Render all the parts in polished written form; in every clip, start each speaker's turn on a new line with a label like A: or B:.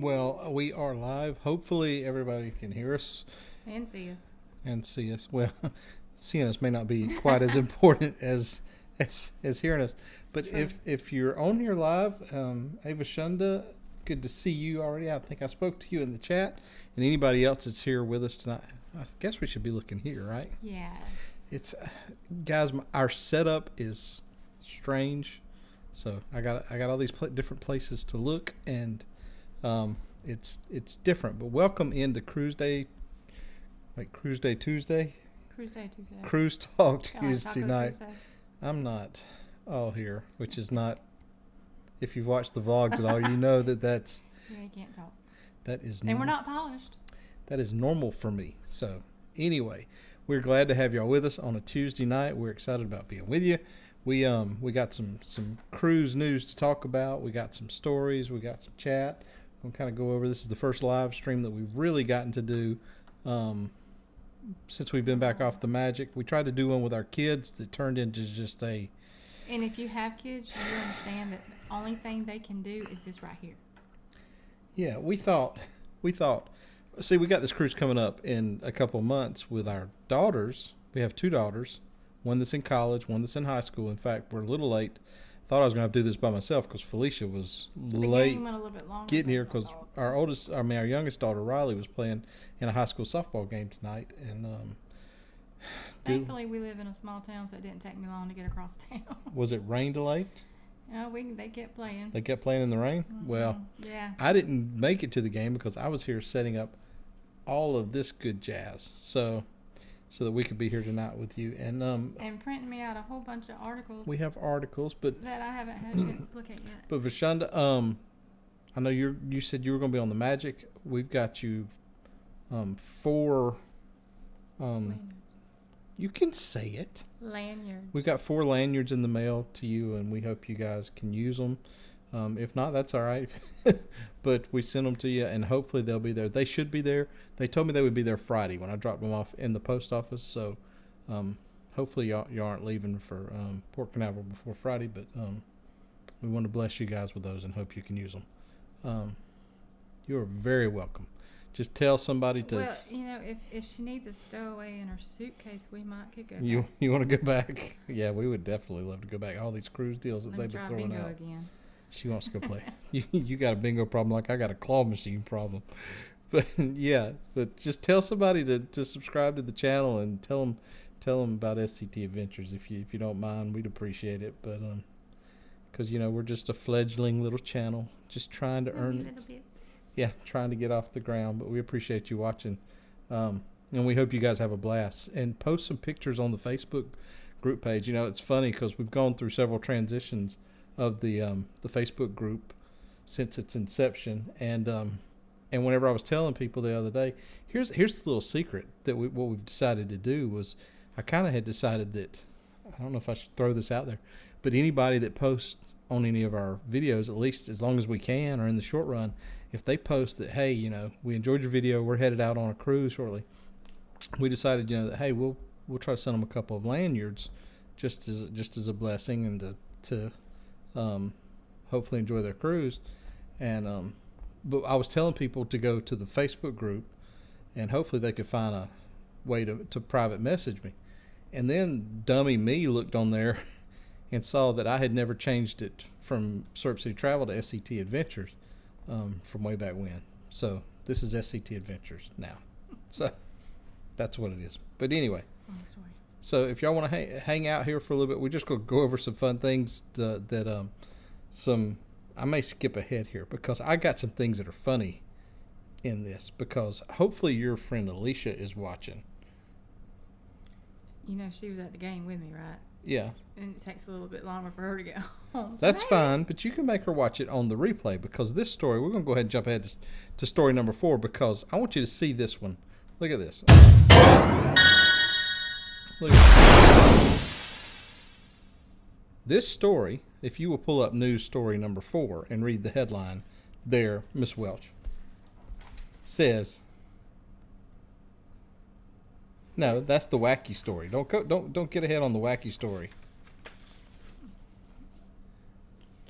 A: Well, we are live. Hopefully everybody can hear us.
B: And see us.
A: And see us. Well, seeing us may not be quite as important as hearing us. But
B: True.
A: if you're on here live, Ava Shunda, good to see you already. I think I spoke to you in the chat. And anybody else that's here with us tonight, I guess we should be looking here, right?
B: Yeah.
A: It's guys, our setup is strange. So I got all these different places to look, and it's different. But welcome into Cruise Day, Cruise Day Tuesday.
B: Cruise Day Tuesday.
A: Cruise Talk
B: Kinda like
A: Tuesday
B: Taco
A: night.
B: Tuesday.
A: I'm not all here, which is not. If you've watched the vlogs at all, you know that's.
B: Yeah, you can't talk.
A: That is.
B: And we're not polished.
A: That is normal for me. So anyway, we're glad to have y'all with us on a Tuesday night. We're excited about being with you. We got some cruise news to talk about. We got some stories. We got some chat. We'll kind of go over. This is the first live stream that we've really gotten to do since we've been back off the Magic. We tried to do one with our kids that turned into just a.
B: And if you have kids, you understand that the only thing they can do is this right here.
A: Yeah, we thought. See, we got this cruise coming up in a couple of months with our daughters. We have two daughters. One that's in college, one that's in high school. In fact, we're a little late. Thought I was going to have to do this by myself because Felicia was late getting here because our youngest daughter, Riley, was playing in a high school softball game tonight. And
B: thankfully, we live in a small town, so it didn't take me long to get across town.
A: Was it rain delayed?
B: Yeah, they kept playing.
A: They kept playing in the rain?
B: Mm-hmm.
A: Well,
B: yeah.
A: I didn't make it to the game because I was here setting up all of this good jazz. So that we could be here tonight with you. And
B: printing me out a whole bunch of articles.
A: We have articles, but
B: that I haven't had a chance to look at yet.
A: But Vashonda, I know you said you were going to be on the Magic. We've got you 4 you can say it.
B: Lanyards.
A: We've got 4 lanyards in the mail to you, and we hope you guys can use them. If not, that's all right. But we sent them to you, and hopefully they'll be there. They should be there. They told me they would be there Friday when I dropped them off in the post office. So hopefully y'all aren't leaving for Port Canaveral before Friday. But we want to bless you guys with those and hope you can use them. You are very welcome. Just tell somebody to.
B: Well, if she needs a stowaway in her suitcase, we could go.
A: You want to go back? Yeah, we would definitely love to go back. All these cruise deals that they've been throwing
B: bingo
A: out.
B: Again.
A: She wants to go play. You got a bingo problem like I got a claw machine problem. But yeah, but just tell somebody to subscribe to the channel and tell them about SCT Adventures if you don't mind. We'd appreciate it. But because we're just a fledgling little channel, just trying to earn it.
B: Little bit.
A: Yeah, trying to get off the ground. But we appreciate you watching, and we hope you guys have a blast. And post some pictures on the Facebook group page. It's funny because we've gone through several transitions of the Facebook group since its inception, and whenever I was telling people the other day, here's the little secret that what we've decided to do was, I kind of had decided that, I don't know if I should throw this out there, but anybody that posts on any of our videos, at least as long as we can or in the short run, if they post that, hey, we enjoyed your video, we're headed out on a cruise shortly, we decided that, hey, we'll try to send them a couple of lanyards just as a blessing and to hopefully enjoy their cruise. And but I was telling people to go to the Facebook group and hopefully they could find a way to private message me. And then dummy me looked on there and saw that I had never changed it from Syrup City Travel to SCT Adventures from way back when. So this is SCT Adventures now. So that's what it is. But anyway, so if y'all want to hang out here for a little bit, we're just going to go over some fun things that I may skip ahead here because I got some things that are funny in this, because hopefully your friend Alicia is watching.
B: She was at the game with me, right?
A: Yeah.
B: And it takes a little bit longer for her to get home.
A: That's fine, but you can make her watch it on the replay, because this story, we're going to go ahead and jump ahead to story number 4, because I want you to see this one. Look at this. Look at this. This story, if you will pull up news story number 4 and read the headline there, Miss Welch, says, no, that's the wacky story. Don't get ahead on the wacky story.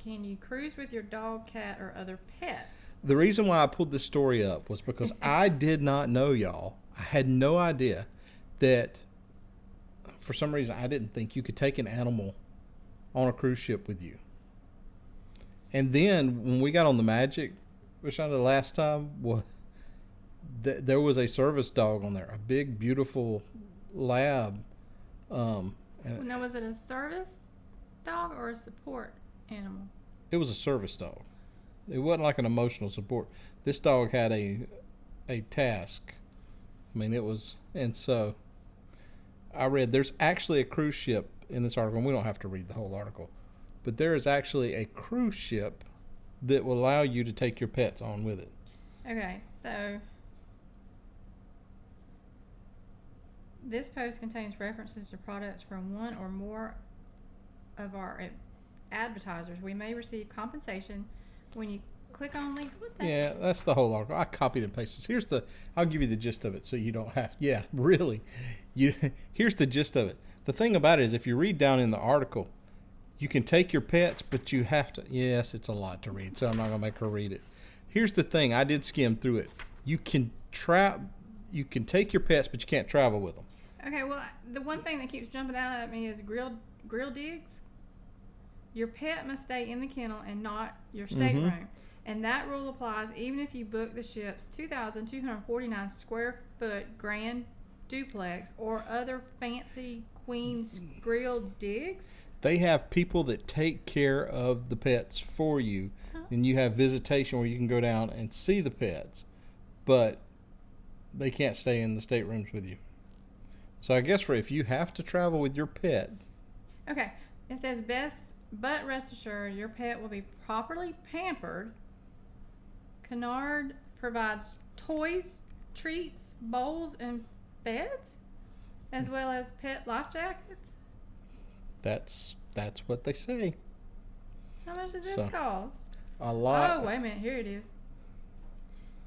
B: Can you cruise with your dog, cat, or other pets?
A: The reason why I pulled this story up was because I did not know, y'all. I had no idea that for some reason I didn't think you could take an animal on a cruise ship with you. And then when we got on the Magic, which I know the last time, there was a service dog on there, a big, beautiful lab.
B: Now, was it a service dog or a support animal?
A: It was a service dog. It wasn't like an emotional support. This dog had a task. I mean, it was, and so I read there's actually a cruise ship in this article, and we don't have to read the whole article, but there is actually a cruise ship that will allow you to take your pets on with it.
B: Okay, so this post contains references to products from one or more of our advertisers. We may receive compensation when you click on links. What the?
A: Yeah, that's the whole article. I copied and pasted. I'll give you the gist of it so you don't have. Yeah, really. Here's the gist of it. The thing about it is, if you read down in the article, you can take your pets, but you have to. Yes, it's a lot to read, so I'm not gonna make her read it. Here's the thing. I did skim through it. You can take your pets, but you can't travel with them.
B: Okay, well, the one thing that keeps jumping out at me is grill digs. Your pet must stay in the kennel and not your stateroom. And that rule applies even if you book the ship's 2,249 square foot grand duplex or other fancy Queen's grill digs.
A: They have people that take care of the pets for you, and you have visitation where you can go down and see the pets, but they can't stay in the staterooms with you. So I guess if you have to travel with your pet.
B: Okay, it says but rest assured your pet will be properly pampered. Cunard provides toys, treats, bowls, and beds, as well as pet life jackets.
A: That's what they say.
B: How much does this cost?
A: A lot.
B: Oh, wait a minute. Here it is.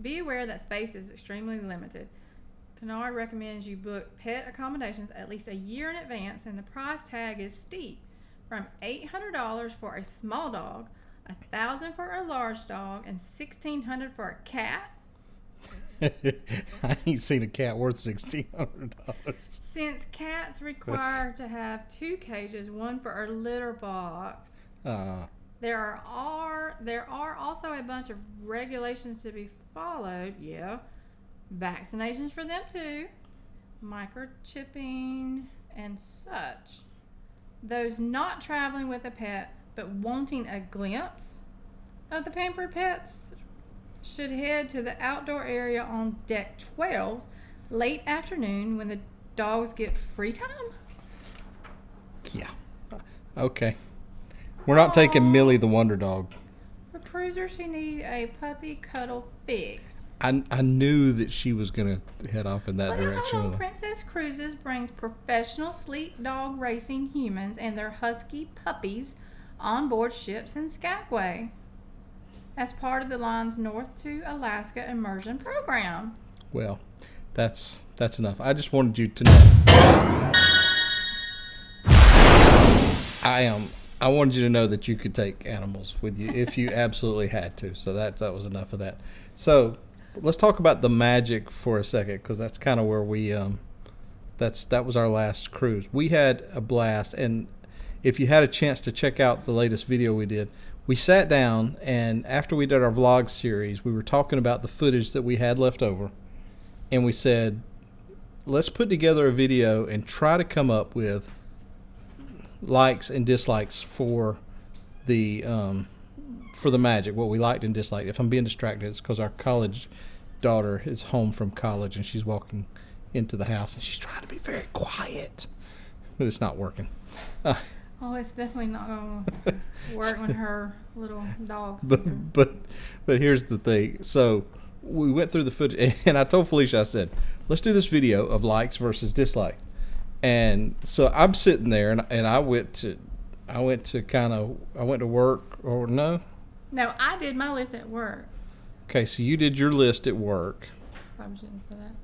B: Be aware that space is extremely limited. Cunard recommends you book pet accommodations at least a year in advance, and the price tag is steep, from $800 for a small dog, $1,000 for a large dog, and $1,600 for a cat.
A: I ain't seen a cat worth $1,600.
B: Since cats require to have 2 cages, one for a litter box. There are also a bunch of regulations to be followed. Yeah, vaccinations for them too, microchipping and such. Those not traveling with a pet but wanting a glimpse of the pampered pets should head to the outdoor area on deck 12 late afternoon when the dogs get free time.
A: Yeah. Okay. We're not taking Millie the Wonder Dog.
B: For cruisers who need a puppy cuddle fix.
A: I knew that she was going to head off in that direction.
B: Hold on. Princess Cruises brings professional sleek dog racing humans and their husky puppies on board ships in Skagway as part of the line's North to Alaska immersion program.
A: Well, that's enough. I just wanted you to know. I wanted you to know that you could take animals with you if you absolutely had to. So that was enough of that. So let's talk about the Magic for a second, because that's kind of where we that was our last cruise. We had a blast, and if you had a chance to check out the latest video we did, we sat down, and after we did our vlog series, we were talking about the footage that we had left over, and we said, let's put together a video and try to come up with likes and dislikes for the Magic, what we liked and disliked. If I'm being distracted, it's because our college daughter is home from college and she's walking into the house and she's trying to be very quiet, but it's not working.
B: Oh, it's definitely not going to work when her little dog sees her.
A: But here's the thing. So we went through the footage, and I told Felicia, I said, let's do this video of likes versus dislikes. And so I'm sitting there, and I went to work, or no?
B: No, I did my list at work.
A: Okay, so you did your list at work.
B: Probably shouldn't say that.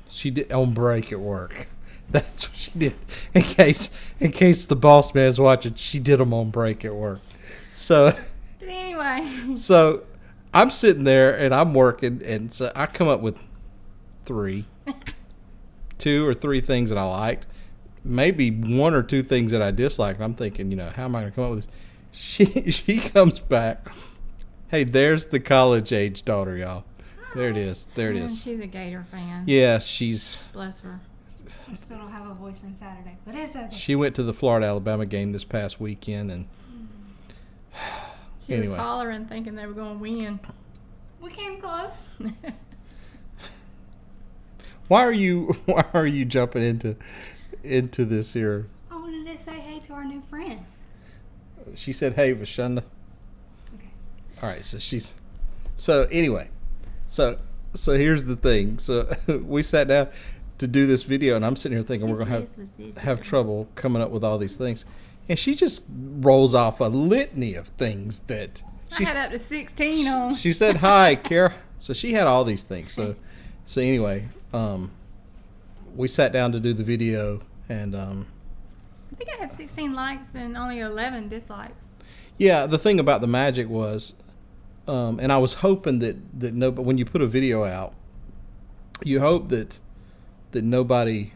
A: She did on break at work. That's what she did. In case the boss man's watching, she did them on break at work. So.
B: But anyway.
A: So I'm sitting there and I'm working, and so I come up with 2 or 3 things that I liked, maybe 1 or 2 things that I disliked. And I'm thinking, how am I going to come up with this? She comes back. Hey, there's the college age daughter, y'all. There it is. There it is.
B: She's a Gator fan.
A: Yes, she's.
B: Bless her.
C: I still don't have a voice from Saturday, but it's okay.
A: She went to the Florida-Alabama game this past weekend, and
B: She
A: anyway.
B: was hollering, thinking they were going to win.
C: We came close.
A: Why are you jumping into this here?
C: I wanted to say hey to our new friend.
A: She said, "Hey, Vashunda."
C: Okay.
A: All right, so anyway, so here's the thing. So we sat down to do this video, and I'm sitting here thinking we're gonna have trouble coming up with all these things, and she just rolls off a litany of things that
B: I had up to 16 on.
A: She said, "Hi, Kara." So she had all these things. So anyway, we sat down to do the video, and
B: I think I had 16 likes and only 11 dislikes.
A: yeah, the thing about the magic was, and I was hoping that but when you put a video out, you hope that nobody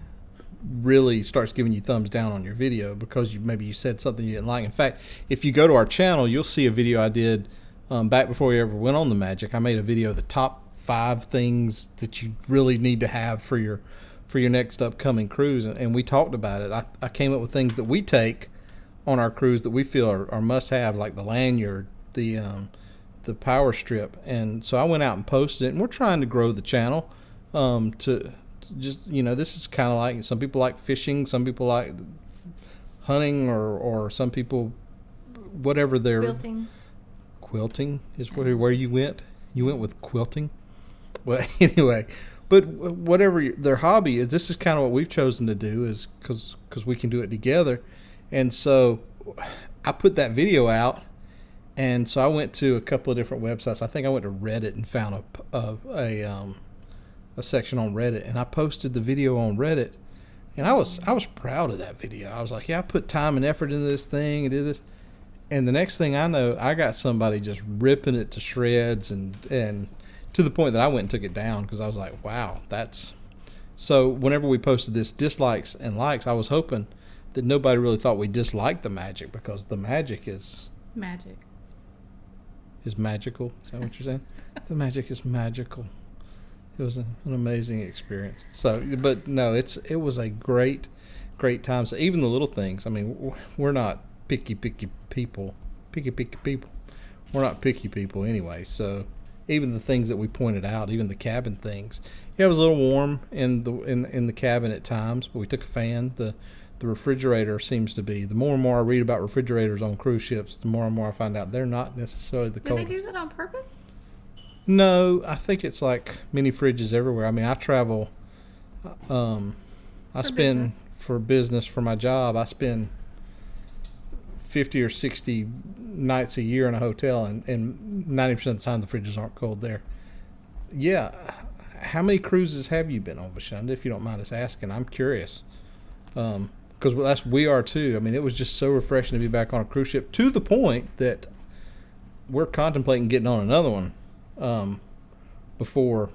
A: really starts giving you thumbs down on your video because maybe you said something you didn't like. In fact, if you go to our channel, you'll see a video I did back before we ever went on the magic. I made a video of the top 5 things that you really need to have for your next upcoming cruise, and we talked about it. I came up with things that we take on our cruise that we feel are must-haves, like the lanyard, the power strip, and so I went out and posted it. And we're trying to grow the channel to just this is kind of like, some people like fishing, some people like hunting, or some people whatever their quilting is where you went with quilting. Well, anyway, but whatever their hobby is, this is kind of what we've chosen to do, is because we can do it together. And so I put that video out, and so I went to a couple of different websites. I think I went to Reddit and found a section on Reddit, and I posted the video on Reddit, and I was proud of that video. I was like, yeah, I put time and effort into this thing and did this. And the next thing I know, I got somebody just ripping it to shreds, and to the point that I went and took it down because I was like, wow, that's. So whenever we posted this dislikes and likes, I was hoping that nobody really thought we disliked the magic, because the magic is
B: magical.
A: Is that what you're saying? The magic is magical. It was an amazing experience. So, but no, it was a great time. So even the little things. I mean, we're not picky people. We're not picky people anyway. So even the things that we pointed out, even the cabin things. Yeah, it was a little warm in the cabin at times, but we took a fan. The refrigerator seems to be, the more and more I read about refrigerators on cruise ships, the more and more I find out they're not necessarily the coldest.
B: Did they do that on purpose?
A: No, I think it's like mini fridges everywhere. I mean, I travel. For business for my job. I spend 50 or 60 nights a year in a hotel, and 90% of the time the fridges aren't cold there. Yeah, how many cruises have you been on, Vashunda? If you don't mind us asking, I'm curious. Because we are too. I mean, it was just so refreshing to be back on a cruise ship, to the point that we're contemplating getting on another one. Before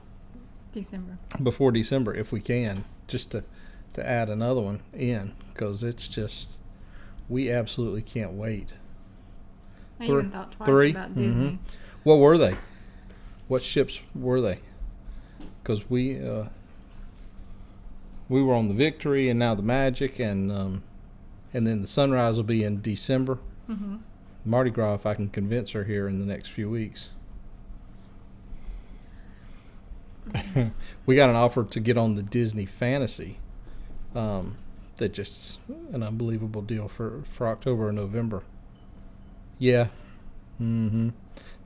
A: December, if we can, just to add another one in, because it's just, we absolutely can't wait.
B: I even thought twice about Disney.
A: Mm-hmm. What were they? What ships were they? Because we were on the Victory, and now the Magic, and then the Sunrise will be in December.
B: Mm-hmm.
A: Mardi Gras, if I can convince her here in the next few weeks. We got an offer to get on the Disney Fantasy. That just an unbelievable deal for October or November. Yeah. Mm-hmm.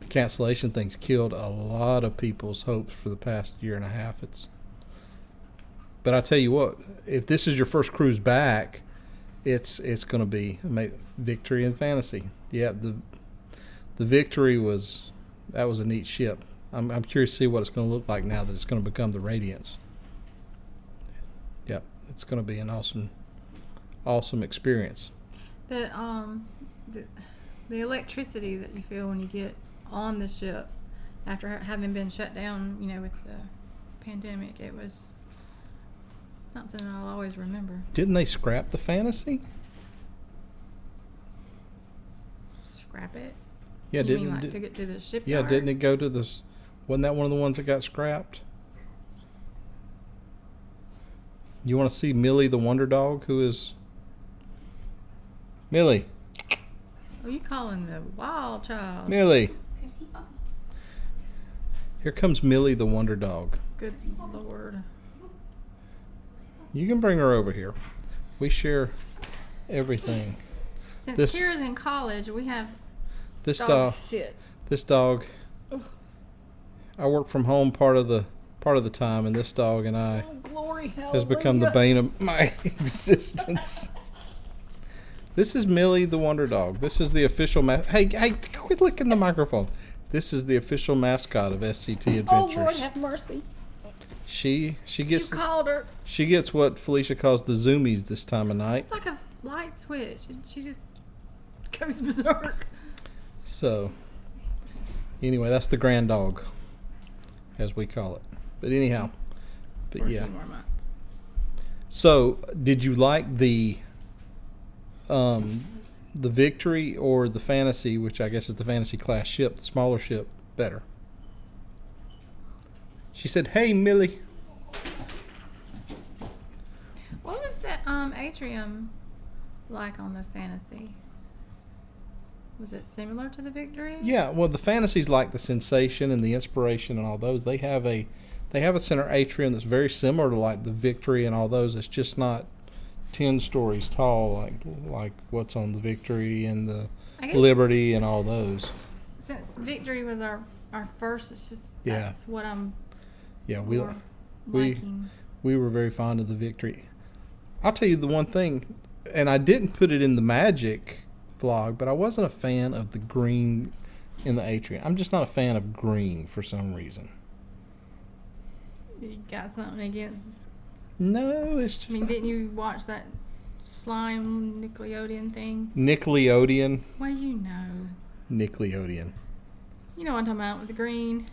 A: The cancellation thing's killed a lot of people's hopes for the past year and a half. But I tell you what, if this is your first cruise back, it's going to be Victory and Fantasy. Yeah, the Victory was a neat ship. I'm curious to see what it's going to look like now that it's going to become the Radiance. Yep, it's going to be an awesome experience.
B: The electricity that you feel when you get on the ship after having been shut down, with the pandemic. It was something I'll always remember.
A: Didn't they scrap the Fantasy?
B: Scrap it?
A: Yeah,
B: you mean like took it to the shipyard?
A: Yeah, didn't it go to the? Wasn't that one of the ones that got scrapped? You want to see Millie the Wonder Dog? Who is Millie?
B: Oh, you calling the wild child?
A: Millie. Here comes Millie the Wonder Dog.
B: Good Lord.
A: You can bring her over here. We share everything.
B: Since Kira's in college, we have
A: this
B: dog
A: dog.
B: sit.
A: This dog.
B: Ugh.
A: I work from home part of the time, and this dog and I
B: Glory,
A: has become the bane of my existence. This is Millie the Wonder Dog. This is the official Hey, quit licking the microphone. This is the official mascot of SCT Adventures.
B: Oh Lord, have mercy.
A: She gets.
B: You called her.
A: She gets what Felicia calls the zoomies this time of night.
B: It's like a light switch. She just goes berserk.
A: So, anyway, that's the grand dog, as we call it. But anyhow,
B: For a few more months.
A: So, did you like the Victory or the Fantasy, which I guess is the Fantasy class ship, the smaller ship, better? She said, "Hey, Millie."
B: What was that atrium like on the Fantasy? Was it similar to the Victory?
A: Yeah, well, the Fantasy's like the Sensation and the Inspiration and all those. They have a center atrium that's very similar to like the Victory and all those. It's just not 10 stories tall like what's on the Victory and the Liberty and all those.
B: Since Victory was our first, it's just that's what I'm liking.
A: We were very fond of the Victory. I'll tell you the one thing, and I didn't put it in the Magic vlog, but I wasn't a fan of the green in the atrium. I'm just not a fan of green for some reason.
B: You got something against?
A: No, it's just.
B: I mean, didn't you watch that slime Nickelodeon thing?
A: Nickelodeon.
B: Well, you know.
A: Nickelodeon.
B: You know what I'm talking about with the green.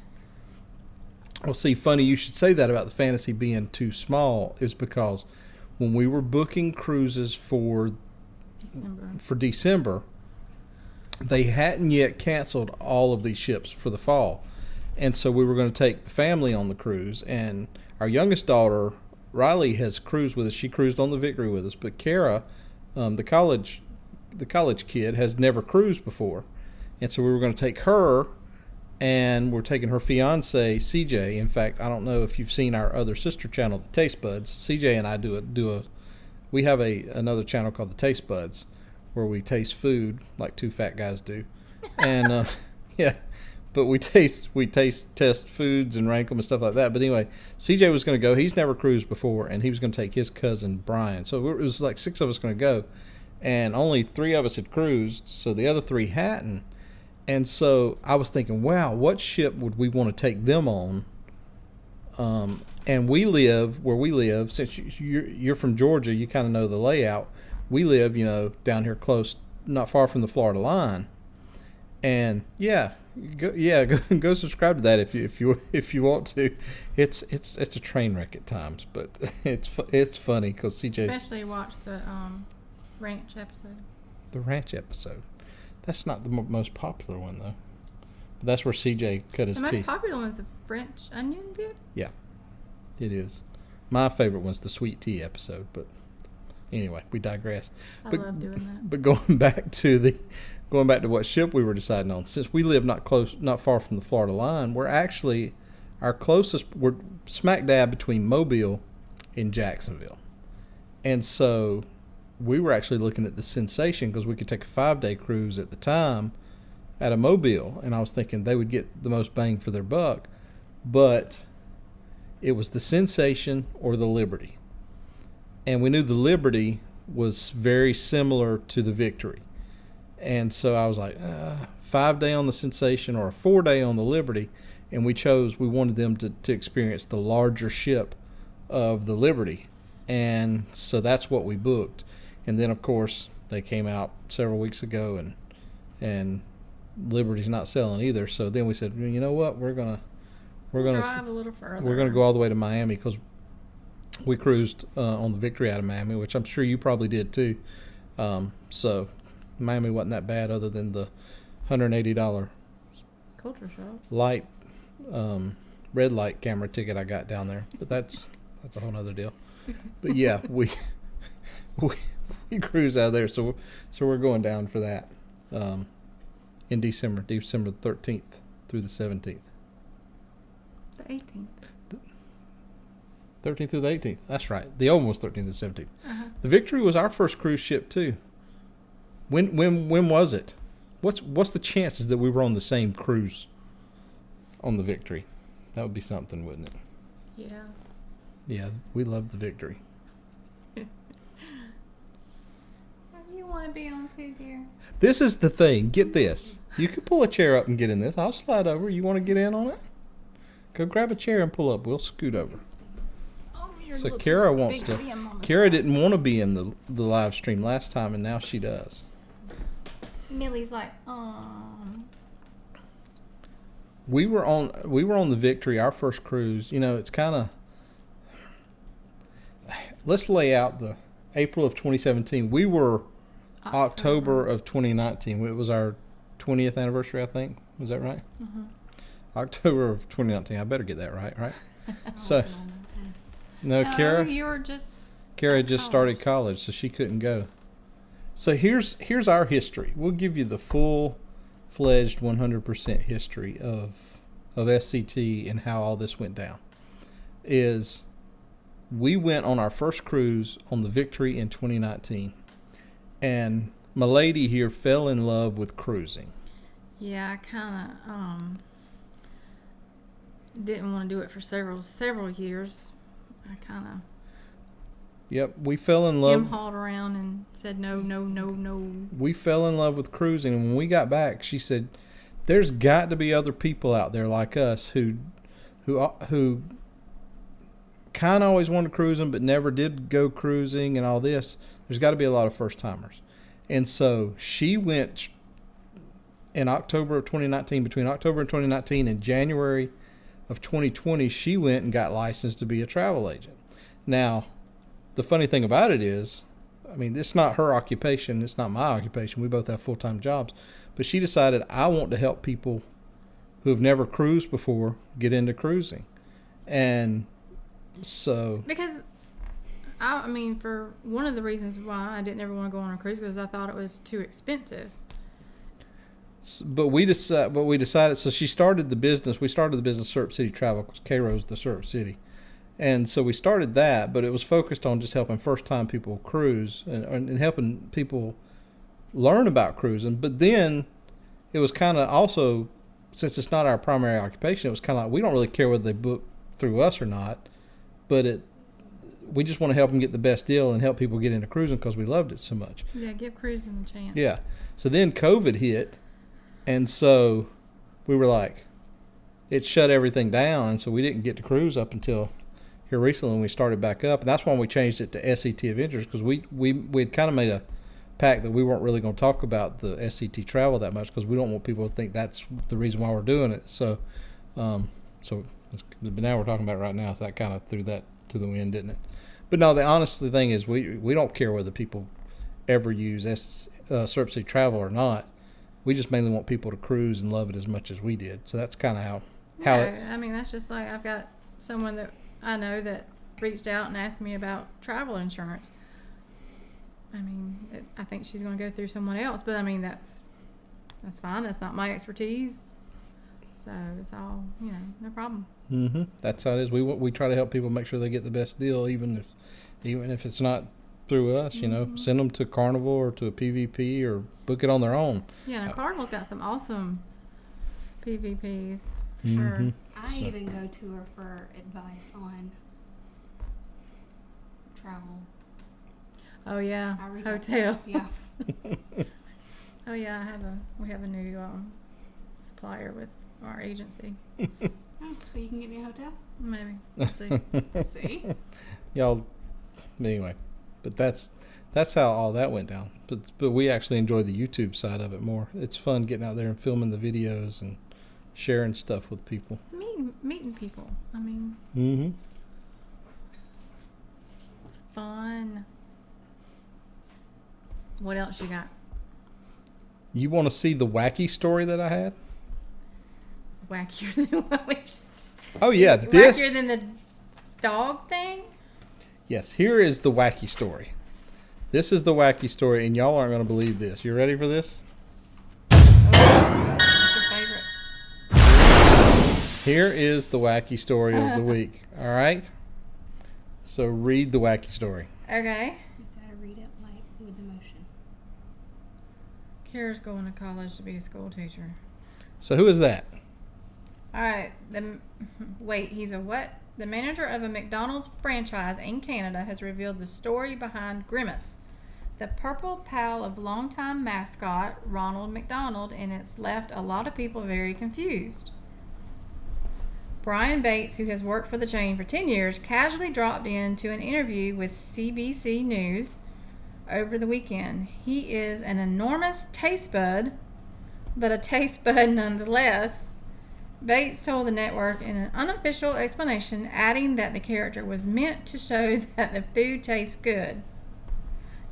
A: Well, see, funny you should say that about the Fantasy being too small, is because when we were booking cruises for December, they hadn't yet canceled all of these ships for the fall. And so we were going to take the family on the cruise, and our youngest daughter, Riley, has cruised with us. She cruised on the Victory with us, but Kara, the college kid, has never cruised before. And so we were going to take her, and we're taking her fiance, CJ. In fact, I don't know if you've seen our other sister channel, the Taste Buds. CJ and I we have another channel called the Taste Buds, where we taste food like two fat guys do. And but we test foods and rank them and stuff like that. But anyway, CJ was going to go. He's never cruised before, and he was going to take his cousin Brian. So it was like 6 of us going to go, and only 3 of us had cruised, so the other 3 hadn't. And so I was thinking, wow, what ship would we want to take them on? And we live where we live. Since you're from Georgia, you kind of know the layout. We live, down here close, not far from the Florida line. And go subscribe to that if you want to. It's a train wreck at times, but it's funny because CJ
B: especially watch the ranch episode.
A: The ranch episode. That's not the most popular one though. But that's where CJ cut his teeth.
B: The most popular one is the French onion dip.
A: Yeah, it is. My favorite one's the sweet tea episode, but anyway, we digress.
B: I love doing that.
A: But going back to what ship we were deciding on, since we live not far from the Florida line, we're smack dab between Mobile and Jacksonville. And so we were actually looking at the Sensation because we could take a 5-day cruise at the time at a Mobile, and I was thinking they would get the most bang for their buck, but it was the Sensation or the Liberty. And we knew the Liberty was very similar to the Victory. And so I was like, 5-day on the Sensation or a 4-day on the Liberty. And we wanted them to experience the larger ship of the Liberty. And so that's what we booked. And then, of course, they came out several weeks ago and Liberty's not selling either. So then we said, you know what, we're gonna
B: drive a little further.
A: we're gonna go all the way to Miami because we cruised on the Victory out of Miami, which I'm sure you probably did too. So Miami wasn't that bad, other than the $180
B: Culture shock.
A: light red light camera ticket I got down there. But that's a whole nother deal. But yeah, we cruise out of there, so we're going down for that in December 13th through the 17th.
B: The 18th.
A: 13th through the 18th. That's right. The old one was 13th to 17th.
B: Uh-huh.
A: The Victory was our first cruise ship too. When was it? What's the chances that we were on the same cruise on the Victory? That would be something, wouldn't it?
B: Yeah.
A: Yeah, we love the Victory.
B: You want to be on too, dear?
A: This is the thing. Get this. You can pull a chair up and get in this. I'll slide over. You want to get in on it? Go grab a chair and pull up. We'll scoot over.
B: Oh, you're
A: So
B: looking
A: Kara wants
B: big
A: to.
B: for him on the
A: Kara
B: side.
A: didn't want to be in the live stream last time, and now she does.
B: Millie's like,
A: We were on the Victory, our first cruise. You know, it's kind of. Let's lay out the April of 2017. We were October of 2019. It was our 20th anniversary, I think. Was that right?
B: Mm-hmm.
A: October of 2019. I better get that right? So,
C: Oh,
A: no,
B: No,
A: Kara.
B: you were just.
A: Kara
B: at
A: just
B: college.
A: started college, so she couldn't go. So here's our history. We'll give you the full-fledged 100% history of SCT and how all this went down. We went on our first cruise on the Victory in 2019, and my lady here fell in love with cruising.
B: Yeah, I kind of didn't want to do it for several years. I kind of
A: Yep, we fell in love.
B: hauled around and said no.
A: We fell in love with cruising, and when we got back, she said, "There's got to be other people out there like us who kind of always wanted cruising but never did go cruising and all this. There's got to be a lot of first timers." And so she went in October of 2019, between October of 2019 and January of 2020, she went and got licensed to be a travel agent. Now, the funny thing about it is, I mean, it's not her occupation. It's not my occupation. We both have full-time jobs. But she decided, I want to help people who have never cruised before get into cruising. And so...
B: Because, I mean, for one of the reasons why I didn't ever want to go on a cruise because I thought it was too expensive.
A: But we decided, so she started the business. We started the business Syrup City Travel because Cairo's the Syrup City. And so we started that, but it was focused on just helping first-time people cruise and helping people learn about cruising. But then it was kind of also, since it's not our primary occupation, it was kind of like we don't really care whether they book through us or not, but we just want to help them get the best deal and help people get into cruising because we loved it so much.
B: Yeah, give cruising a chance.
A: Yeah. So then COVID hit, and so we were like, it shut everything down, and so we didn't get to cruise up until here recently when we started back up. And that's why we changed it to SCT Adventures, because we'd kind of made a pact that we weren't really going to talk about the SCT travel that much because we don't want people to think that's the reason why we're doing it. So but now we're talking about it right now, so that kind of threw that to the wind, didn't it? But no, the honest thing is we don't care whether people ever use Syrup City Travel or not. We just mainly want people to cruise and love it as much as we did. So that's kind of how it...
B: I mean, that's just like I've got someone that I know that reached out and asked me about travel insurance. I mean, I think she's going to go through someone else, but I mean, that's fine. That's not my expertise. So it's all, no problem.
A: Mm-hmm. That's how it is. We try to help people make sure they get the best deal, even if it's not through us.
B: Mm-hmm.
A: Send them to Carnival or to a PVP or book it on their own.
B: Yeah, and Carnival's got some awesome PVPs. For
A: Mm-hmm.
B: sure.
C: I even go to her for advice on travel.
B: Oh yeah,
C: I reach out to
B: hotel.
C: her. Yeah.
B: Oh yeah, we have a new supplier with our agency.
C: Oh, so you can get me a hotel?
B: Maybe we'll see.
C: See?
A: Y'all, anyway, but that's that's how all that went down. But we actually enjoy the YouTube side of it more. It's fun getting out there and filming the videos and sharing stuff with people.
B: Meeting people. I mean,
A: Mm-hmm.
B: it's fun. What else you got?
A: You want to see the wacky story that I had?
B: Wackier than what we just.
A: Oh yeah,
B: Wackier than the dog thing.
A: Yes, here is the wacky story. This is the wacky story, and y'all aren't going to believe this. You ready for this?
B: What's your favorite?
A: Here is the wacky story of the week. All right? So read the wacky story.
B: Okay.
C: You gotta read it like with emotion.
B: Kara's going to college to be a school teacher.
A: So who is that?
B: All right. Wait, he's a what? The manager of a McDonald's franchise in Canada has revealed the story behind Grimace, the purple pal of longtime mascot Ronald McDonald, and it's left a lot of people very confused. Brian Bates, who has worked for the chain for 10 years, casually dropped into an interview with CBC News over the weekend. He is an enormous taste bud, but a taste bud nonetheless. Bates told the network in an unofficial explanation, adding that the character was meant to show that the food tastes good.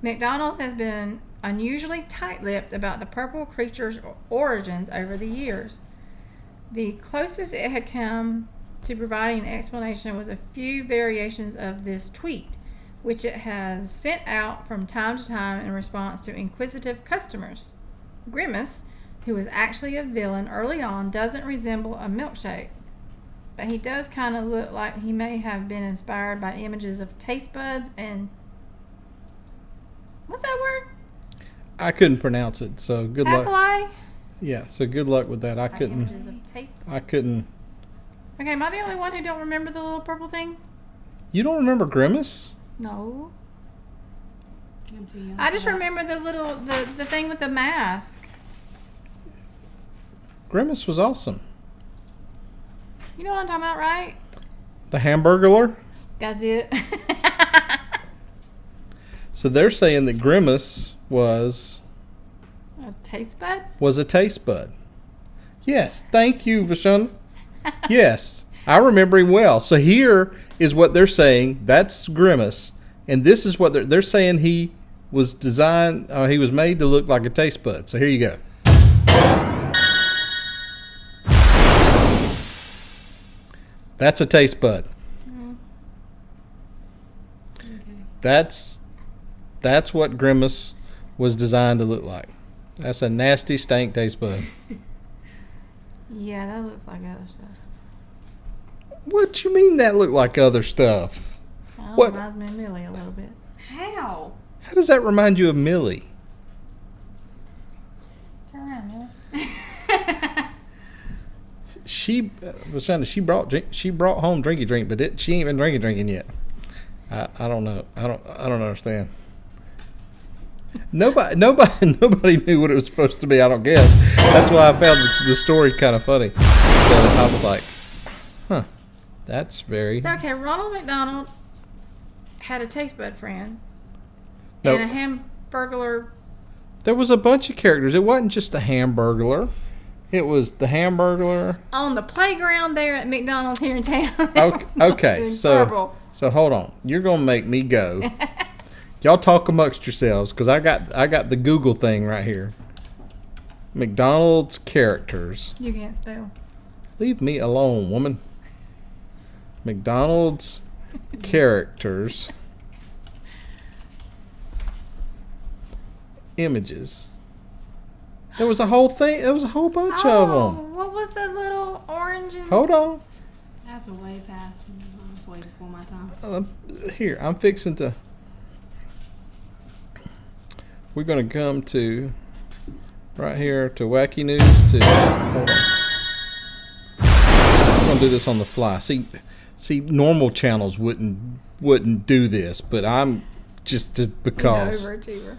B: McDonald's has been unusually tight-lipped about the purple creature's origins over the years. The closest it had come to providing an explanation was a few variations of this tweet, which it has sent out from time to time in response to inquisitive customers. Grimace, who was actually a villain early on, doesn't resemble a milkshake, but he does kind of look like he may have been inspired by images of taste buds and what's that word?
A: I couldn't pronounce it, so good luck.
B: Apple.
A: Yeah, so good luck with that. I
B: By
A: couldn't.
B: images of taste buds.
A: I couldn't.
B: Okay, am I the only one who don't remember the little purple thing?
A: You don't remember Grimace?
B: No.
C: I'm too young
B: I
C: for
B: just
C: that.
B: remember the thing with the mask.
A: Grimace was awesome.
B: You know what I'm talking about, right?
A: The Hamburglar.
B: That's it.
A: So they're saying that Grimace was
B: A taste bud?
A: a taste bud. Yes, thank you, Vashon. Yes, I remember him well. So here is what they're saying. That's Grimace, and this is what they're saying. He was designed. He was made to look like a taste bud. So here you go. That's a taste bud.
C: Okay.
A: That's what Grimace was designed to look like. That's a nasty stank taste bud.
B: Yeah, that looks like other stuff.
A: What you mean that looked like other stuff?
B: That
A: What?
B: reminds me of Millie a little bit.
C: How?
A: How does that remind you of Millie?
B: Turn around, Millie.
A: She brought home drinky drink, but she ain't been drinking yet. I don't know. I don't understand. Nobody knew what it was supposed to be. I don't guess. That's why I found the story kind of funny. So I was like, huh, that's very.
B: It's okay. Ronald McDonald had a taste bud friend
A: No.
B: and a Hamburglar.
A: There was a bunch of characters. It wasn't just the Hamburglar. It was the Hamburglar.
B: On the playground there at McDonald's here in town.
A: Okay, so hold on. You're gonna make me go. Y'all talk amongst yourselves, because I got the Google thing right here. McDonald's characters.
B: You can't spell.
A: Leave me alone, woman. McDonald's characters. Images. There was a whole thing. There was a whole bunch of them.
B: What was the little orange and
A: Hold on.
C: That's a way past me. I was way before my time.
A: Here, I'm fixing to. We're going to come to right here to Wacky News. Hold on. I'm going to do this on the fly. See, normal channels wouldn't do this, but I'm just because
B: He's an overachiever.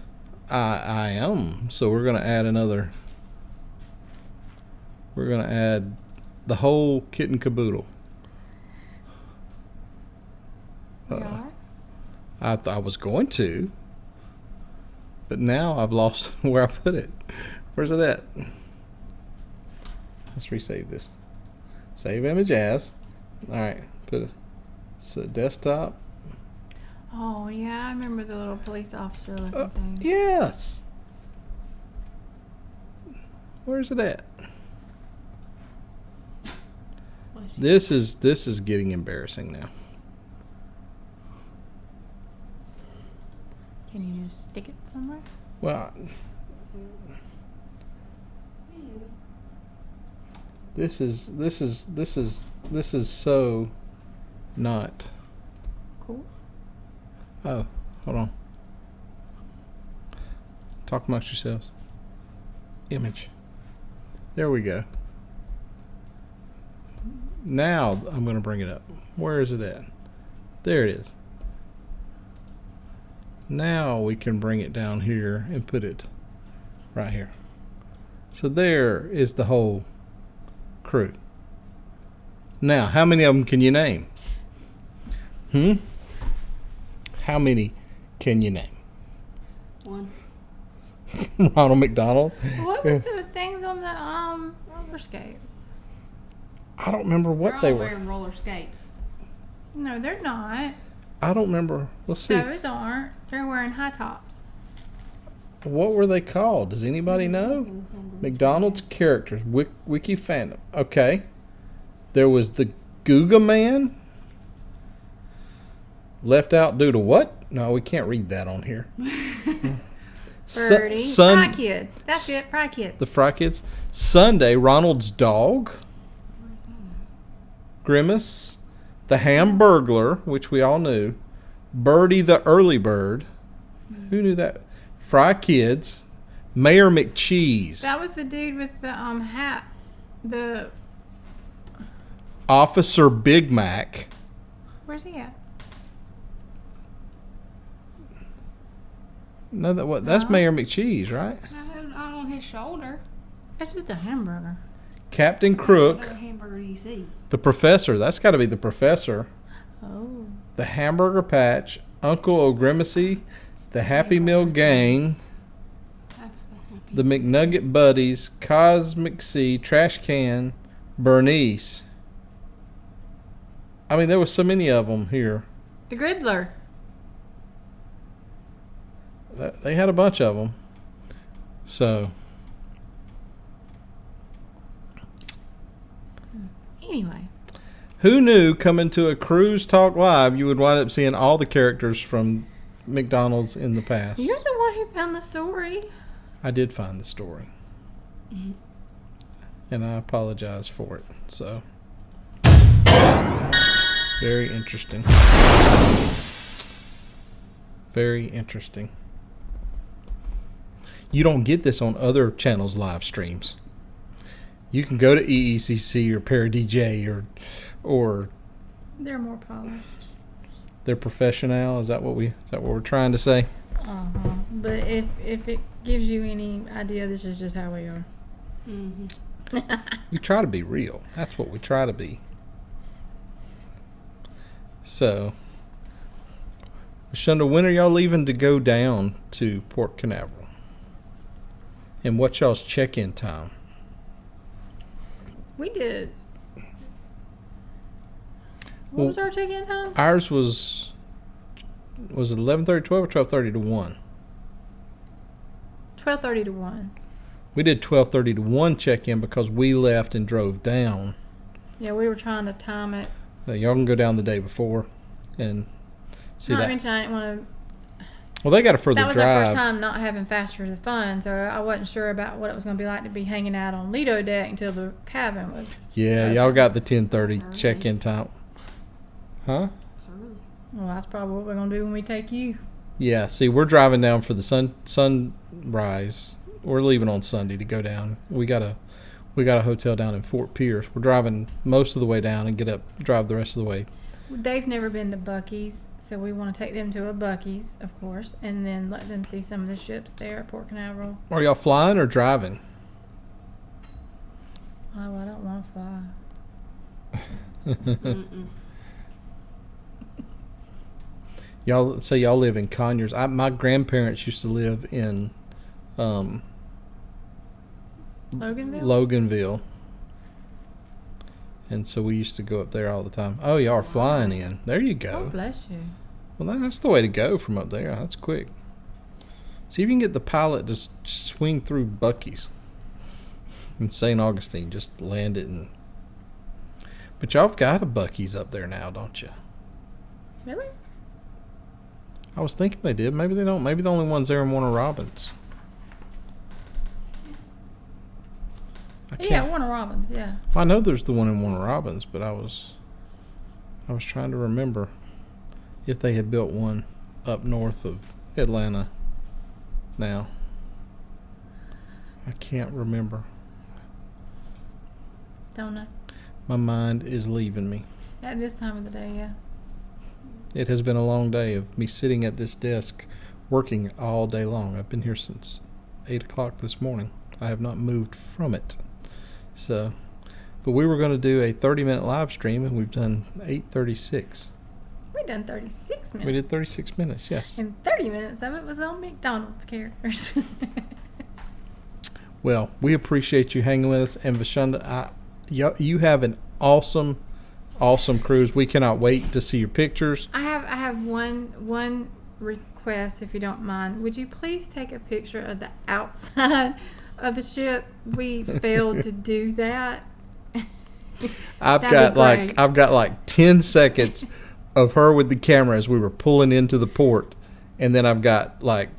A: I am. So we're going to add another. We're going to add the whole kit and caboodle.
B: You all right?
A: I was going to. But now I've lost where I put it. Where's it at? Let's resave this. Save image as. All right, put it. So desktop.
B: Oh yeah, I remember the little police officer looking thing.
A: Yes. Where's it at? This is getting embarrassing now.
B: Can you just stick it somewhere?
A: Well, this is so not.
B: Cool.
A: Oh, hold on. Talk amongst yourselves. Image. There we go. Now I'm going to bring it up. Where is it at? There it is. Now we can bring it down here and put it right here. So there is the whole crew. Now, how many of them can you name? How many can you name?
C: One.
A: Ronald McDonald.
B: What was the things on the roller skates?
A: I don't remember what
C: They're
A: they
C: all
A: were.
C: wearing roller skates.
B: No, they're not.
A: I don't remember. Let's see.
B: Those aren't. They're wearing high tops.
A: What were they called? Does anybody know? McDonald's characters. Wiki fandom. Okay. There was the Googa Man. Left out due to what? No, we can't read that on here.
B: Birdie. Fry Kids. That's it. Fry Kids.
A: The Fry Kids. Sunday, Ronald's dog. Grimace. The Hamburglar, which we all knew. Birdie the Early Bird. Who knew that? Fry Kids. Mayor McCheese.
B: That was the dude with the hat. The
A: Officer Big Mac.
B: where's he at?
A: No, that's
B: No.
A: Mayor McCheese, right?
C: Not on his shoulder.
B: It's just a hamburger.
A: Captain Crook.
C: What other hamburger do you see?
A: The Professor. That's got to be the Professor.
B: Oh.
A: The Hamburger Patch. Uncle O'Grimacy. The Happy Meal Gang.
C: That's
A: The McNugget Buddies. Cosmic Sea. Trash Can. Bernice. I mean, there was so many of them here.
B: The Griddler.
A: They had a bunch of them. So,
B: Anyway.
A: who knew coming to a Cruise Talk Live, you would wind up seeing all the characters from McDonald's in the past?
B: You're the one who found the story.
A: I did find the story. And I apologize for it. So, very interesting. Very interesting. You don't get this on other channels' live streams. You can go to EECC or ParaDJ or
B: They're more polished.
A: they're professional. Is that what we're trying to say?
B: Uh-huh. But if it gives you any idea, this is just how we are.
A: We try to be real. That's what we try to be. So, Shonda, when are y'all leaving to go down to Port Canaveral? And what's y'all's check-in time?
B: We did. What was our check-in time?
A: Ours was it 11:30, 12, or 12:30 to 1?
B: 12:30 to 1.
A: We did 12:30 to 1 check-in because we left and drove down.
B: Yeah, we were trying to time it.
A: Now, y'all can go down the day before and see
B: Not
A: that.
B: mention I didn't want to.
A: Well, they got a further
B: That was
A: drive.
B: our first time not having Faster the Fun, so I wasn't sure about what it was going to be like to be hanging out on Lido Deck until the cabin was.
A: Yeah, y'all got the 10:30
C: That's early.
A: check-in time. Huh?
C: It's early.
B: Well, that's probably what we're going to do when we take you.
A: Yeah, see, we're driving down for the sunrise. We're leaving on Sunday to go down. We got a hotel down in Fort Pierce. We're driving most of the way down and drive the rest of the way.
B: They've never been to Buc-ee's, so we want to take them to a Buc-ee's, of course, and then let them see some of the ships there at Port Canaveral.
A: Are y'all flying or driving?
B: Oh, I don't want to fly.
A: Y'all say y'all live in Conyers. My grandparents used to live in Loganville. And so we used to go up there all the time. Oh, y'all are flying in. There you go.
B: Oh, bless you.
A: Well, that's the way to go from up there. That's quick. See if you can get the pilot to swing through Buc-ee's in St. Augustine. Just land it in. But y'all have got a Buc-ee's up there now, don't you?
B: Really?
A: I was thinking they did. Maybe they don't. Maybe the only one's there in Warner Robins.
B: Yeah, Warner Robins, yeah.
A: Well, I know there's the one in Warner Robins, but I was trying to remember if they had built one up north of Atlanta now. I can't remember.
B: Don't know.
A: My mind is leaving me.
B: At this time of the day, yeah.
A: It has been a long day of me sitting at this desk working all day long. I've been here since 8 o'clock this morning. I have not moved from it. So, but we were going to do a 30-minute live stream, and we've done 8:36.
B: We done 36 minutes.
A: We did 36 minutes, yes.
B: And 30 minutes of it was on McDonald's characters.
A: Well, we appreciate you hanging with us, and Vashonda, you have an awesome cruise. We cannot wait to see your pictures.
B: I have one request, if you don't mind. Would you please take a picture of the outside of the ship? We failed to do that.
A: I've got like 10 seconds of her with the camera as we were pulling into the port, and then I've got like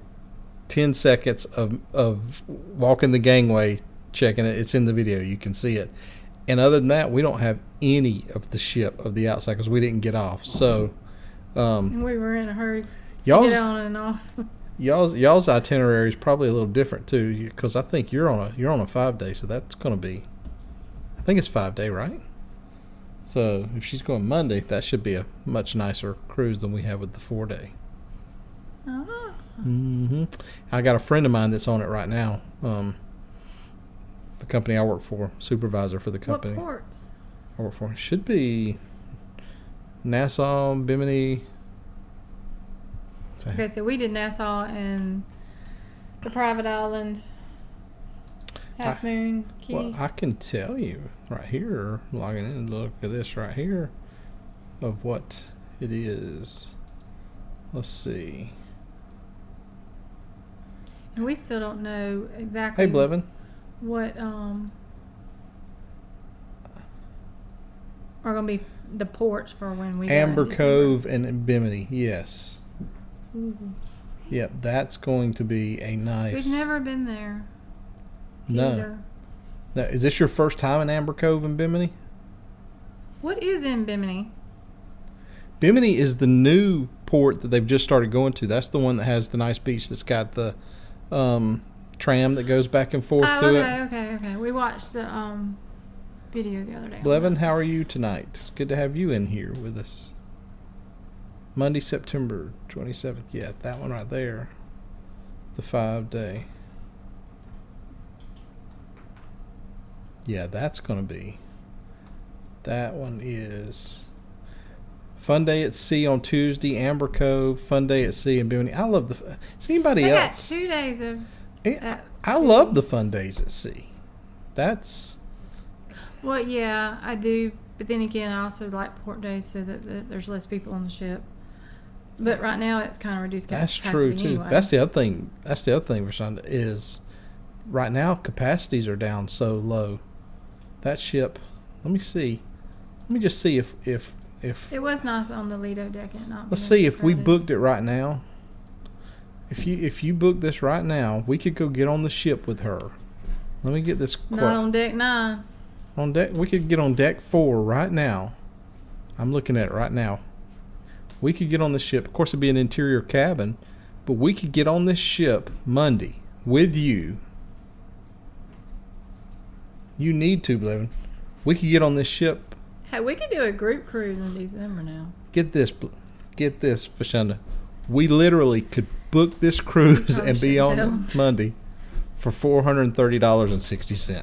A: 10 seconds of walking the gangway, checking it. It's in the video, you can see it. And other than that, we don't have any of the ship of the outside because we didn't get off. So
B: we were in a hurry to get on and off.
A: Y'all's itinerary is probably a little different too, because I think you're on a 5-day, so that's going to be, I think it's 5-day, right? So if she's going Monday, that should be a much nicer cruise than we have with the 4-day.
B: Uh-huh.
A: Mm-hmm. I got a friend of mine that's on it right now. The company I work for, supervisor for the company.
B: What ports?
A: I work for should be Nassau, Bimini.
B: Okay, so we did Nassau and the private island, Half Moon, Key.
A: Well, I can tell you right here, logging in, look at this right here of what it is. Let's see.
B: And we still don't know exactly.
A: Hey, Blevin.
B: What are going to be the ports for when we
A: Amber
B: go in
A: Cove and Bimini, yes.
B: Ooh.
A: Yep, that's going to be a nice.
B: We've never been there.
A: No.
B: Either.
A: Now, is this your first time in Amber Cove and Bimini?
B: What is in Bimini?
A: Bimini is the new port that they've just started going to. That's the one that has the nice beach that's got the tram that goes back and forth to it.
B: Okay. We watched the video the other day.
A: Blevin, how are you tonight? It's good to have you in here with us. Monday, September 27th. Yeah, that one right there. The 5-day. Yeah, that's going to be. That one is Fun Day at Sea on Tuesday, Amber Cove, Fun Day at Sea in Bimini. I love the. Is anybody
B: they
A: else?
B: Got 2 days of.
A: I love the Fun Days at Sea. That's.
B: Well, yeah, I do. But then again, I also like port days so that there's less people on the ship. But right now, it's kind of reduced capacity.
A: That's true too.
B: Anyway.
A: That's the other thing. That's the other thing, Rashonda, is right now capacities are down so low. That ship. Let me see. Let me just see if
B: it was nice on the Lido deck and not.
A: Let's see if we booked it right now. If you book this right now, we could go get on the ship with her. Let me get this.
B: Not on deck 9.
A: On deck, we could get on deck 4 right now. I'm looking at it right now. We could get on the ship. Of course, it'd be an interior cabin, but we could get on this ship Monday with you. You need to, Blevin. We could get on this ship.
B: Hey, we could do a group cruise in December now.
A: Get this, Vashonda. We literally could book this cruise and be on Monday for $430.60.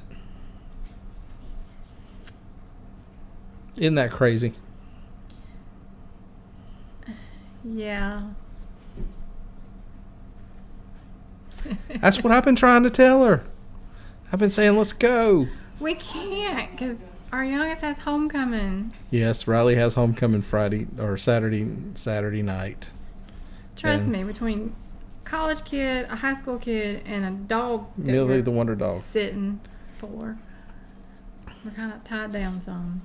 A: Isn't that crazy?
B: Yeah.
A: That's what I've been trying to tell her. I've been saying, let's go.
B: We can't because our youngest has homecoming.
A: Yes, Riley has homecoming Friday or Saturday night.
B: Trust
A: And-
B: me, between college kid, a high school kid, and a dog that
A: Millie
B: we're
A: the Wonder Dog.
B: sitting for, we're kind of tied down some.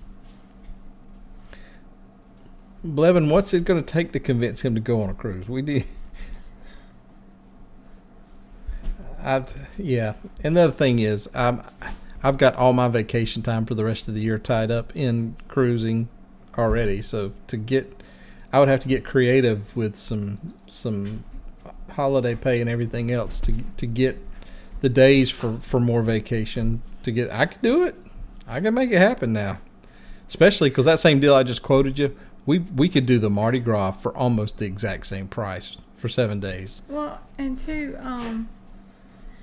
A: Blevin, what's it going to take to convince him to go on a cruise? We did. Yeah. And the other thing is, I've got all my vacation time for the rest of the year tied up in cruising already. So I would have to get creative with some holiday pay and everything else to get the days for more vacation. I could do it. I can make it happen now. Especially because that same deal I just quoted you, we could do the Mardi Gras for almost the exact same price for 7 days.
B: Well, and two,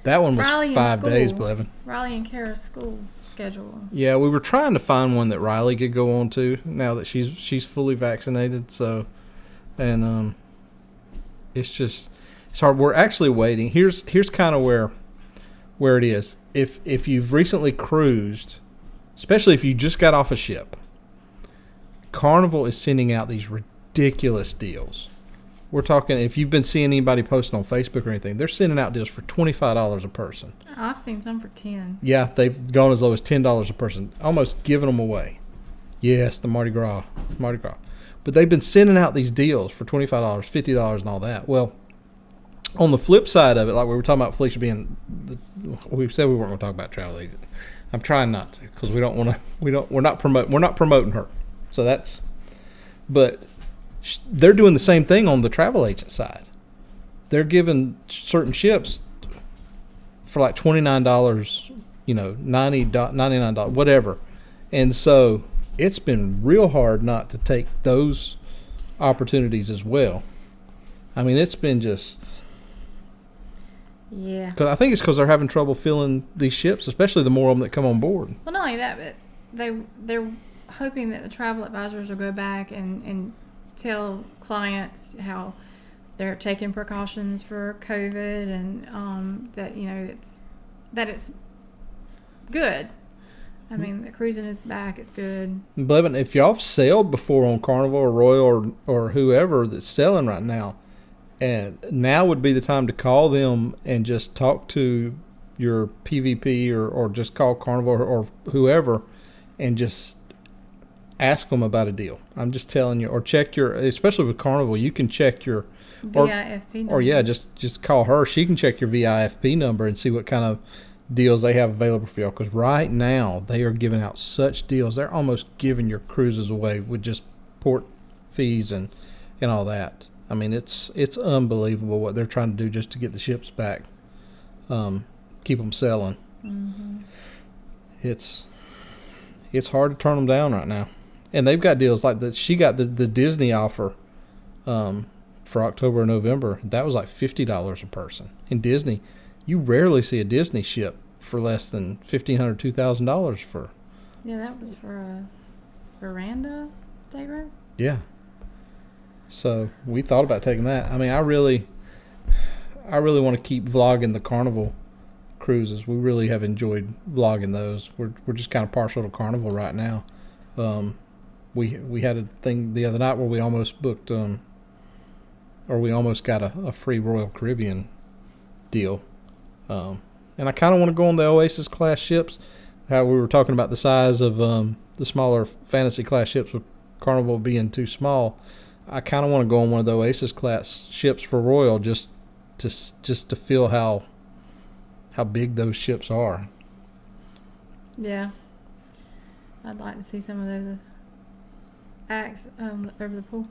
A: That one was
B: Riley in
A: 5 days,
B: school.
A: Blevin.
B: Riley and Kara's school schedule.
A: Yeah, we were trying to find one that Riley could go on to now that she's fully vaccinated. So, and it's hard. We're actually waiting. Here's kind of where it is. If you've recently cruised, especially if you just got off a ship, Carnival is sending out these ridiculous deals. We're talking, if you've been seeing anybody posting on Facebook or anything, they're sending out deals for $25 a person.
B: I've seen some for 10.
A: Yeah, they've gone as low as $10 a person, almost giving them away. Yes, the Mardi Gras. But they've been sending out these deals for $25, $50 and all that. Well, on the flip side of it, like we were talking about Felicia we said we weren't going to talk about travel agent. I'm trying not to because we don't want to. We're not promoting her. So but they're doing the same thing on the travel agent side. They're giving certain ships for like $29, $90, $99, whatever. And so it's been real hard not to take those opportunities as well. I mean, it's been just...
B: Yeah.
A: Cause I think it's because they're having trouble filling these ships, especially the more of them that come on board.
B: Well, not only that, but they're hoping that the travel advisors will go back and tell clients how they're taking precautions for COVID and that it's good. I mean, the cruising is back. It's good.
A: Blevin, if y'all have sailed before on Carnival or Royal or whoever that's selling right now, and now would be the time to call them and just talk to your PVP or just call Carnival or whoever and just ask them about a deal. I'm just telling you, or check especially with Carnival, you can check your
B: VIFP number.
A: Or yeah, just call her. She can check your VIFP number and see what kind of deals they have available for y'all. Because right now they are giving out such deals. They're almost giving your cruises away with just port fees and all that. I mean, it's unbelievable what they're trying to do just to get the ships back, keep them selling.
B: Mm-hmm.
A: It's hard to turn them down right now. And they've got deals like she got the Disney offer for October and November. That was like $50 a person. In Disney, you rarely see a Disney ship for less than $1,500, $2,000 for.
B: Yeah, that was for a veranda stateroom.
A: Yeah. So we thought about taking that. I mean, I really want to keep vlogging the Carnival cruises. We really have enjoyed vlogging those. We're just kind of partial to Carnival right now. We had a thing the other night where we almost booked or we almost got a free Royal Caribbean deal. And I kind of want to go on the Oasis class ships. How we were talking about the size of the smaller fantasy class ships with Carnival being too small. I kind of want to go on one of the Oasis class ships for Royal just to feel how big those ships are.
B: Yeah. I'd like to see some of those acts over the pool.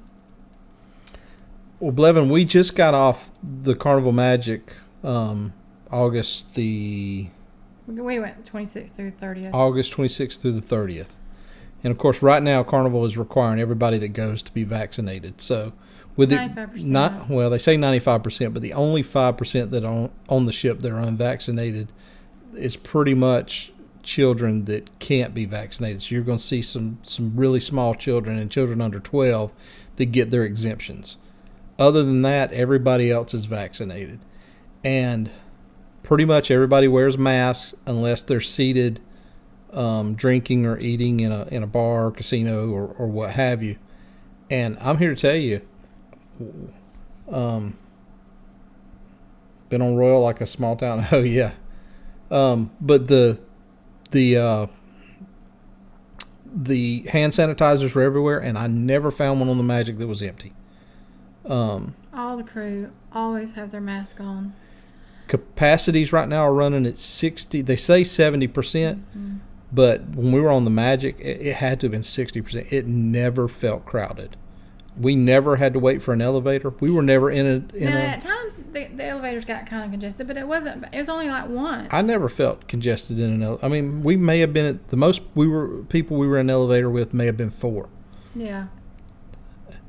A: Well, Blevin, we just got off the Carnival Magic August 26th
B: through 30th.
A: August 26th through the 30th. And of course, right now Carnival is requiring everybody that goes to be vaccinated. So with
B: 95%.
A: They say 95%, but the only 5% that on the ship that are unvaccinated is pretty much children that can't be vaccinated. So you're going to see some really small children and children under 12 that get their exemptions. Other than that, everybody else is vaccinated. And pretty much everybody wears masks unless they're seated drinking or eating in a bar or casino or what have you. And I'm here to tell you, been on Royal like a small town. Oh yeah. But the hand sanitizers were everywhere, and I never found one on the Magic that was empty.
B: All the crew always have their mask on.
A: Capacities right now are running at 60. They say 70%, but when we were on the Magic, it had to have been 60%. It never felt crowded. We never had to wait for an elevator. We were never
B: At times the elevators got kind of congested, but it wasn't. It was only like once.
A: I never felt congested in an elevator. I mean, we may have been at the most. We were in an elevator with may have been 4.
B: Yeah.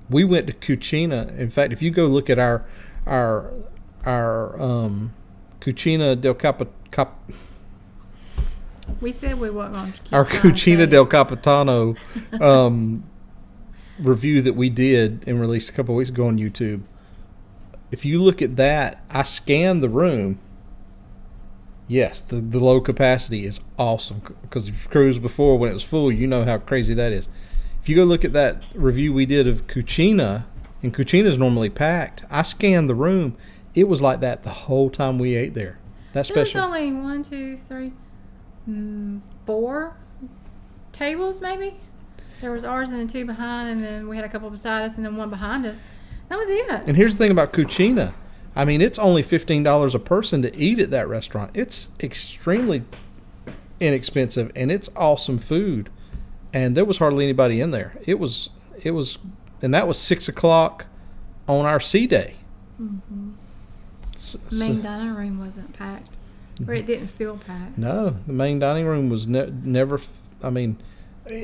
A: We went to Cucina. In fact, if you go look at our Cucina del
B: We said we weren't going to keep
A: our Cucina del Capitano review that we did and released a couple of weeks ago on YouTube. If you look at that, I scanned the room. Yes, the low capacity is awesome, because if you've cruised before when it was full, you know how crazy that is. If you go look at that review we did of Cucina, and Cucina is normally packed, I scanned the room. It was like that the whole time we ate there. That's special.
B: There was only 1, 2, 3, 4 tables maybe. There was ours and then 2 behind, and then we had a couple beside us and then 1 behind us. That was it.
A: And here's the thing about Cucina. I mean, it's only $15 a person to eat at that restaurant. It's extremely inexpensive, and it's awesome food. And there was hardly anybody in there. It was, and that was 6 o'clock on our sea day.
B: The main dining room wasn't packed, or it didn't feel packed.
A: No, the main dining room was never. I mean,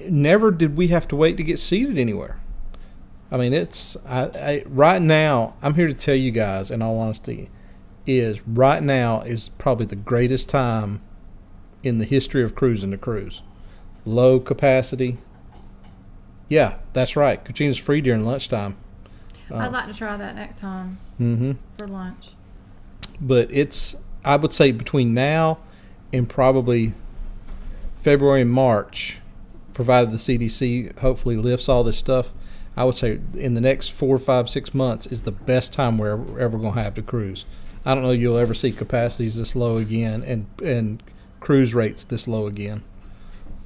A: never did we have to wait to get seated anywhere. I mean, it's right now. I'm here to tell you guys, in all honesty, right now is probably the greatest time in the history of cruising to cruise. Low capacity. Yeah, that's right. Cucina's free during lunchtime.
B: I'd like to try that next time for lunch.
A: But I would say between now and probably February and March, provided the CDC hopefully lifts all this stuff, I would say in the next 4, 5, 6 months is the best time we're ever going to have to cruise. I don't know you'll ever see capacities this low again and cruise rates this low again.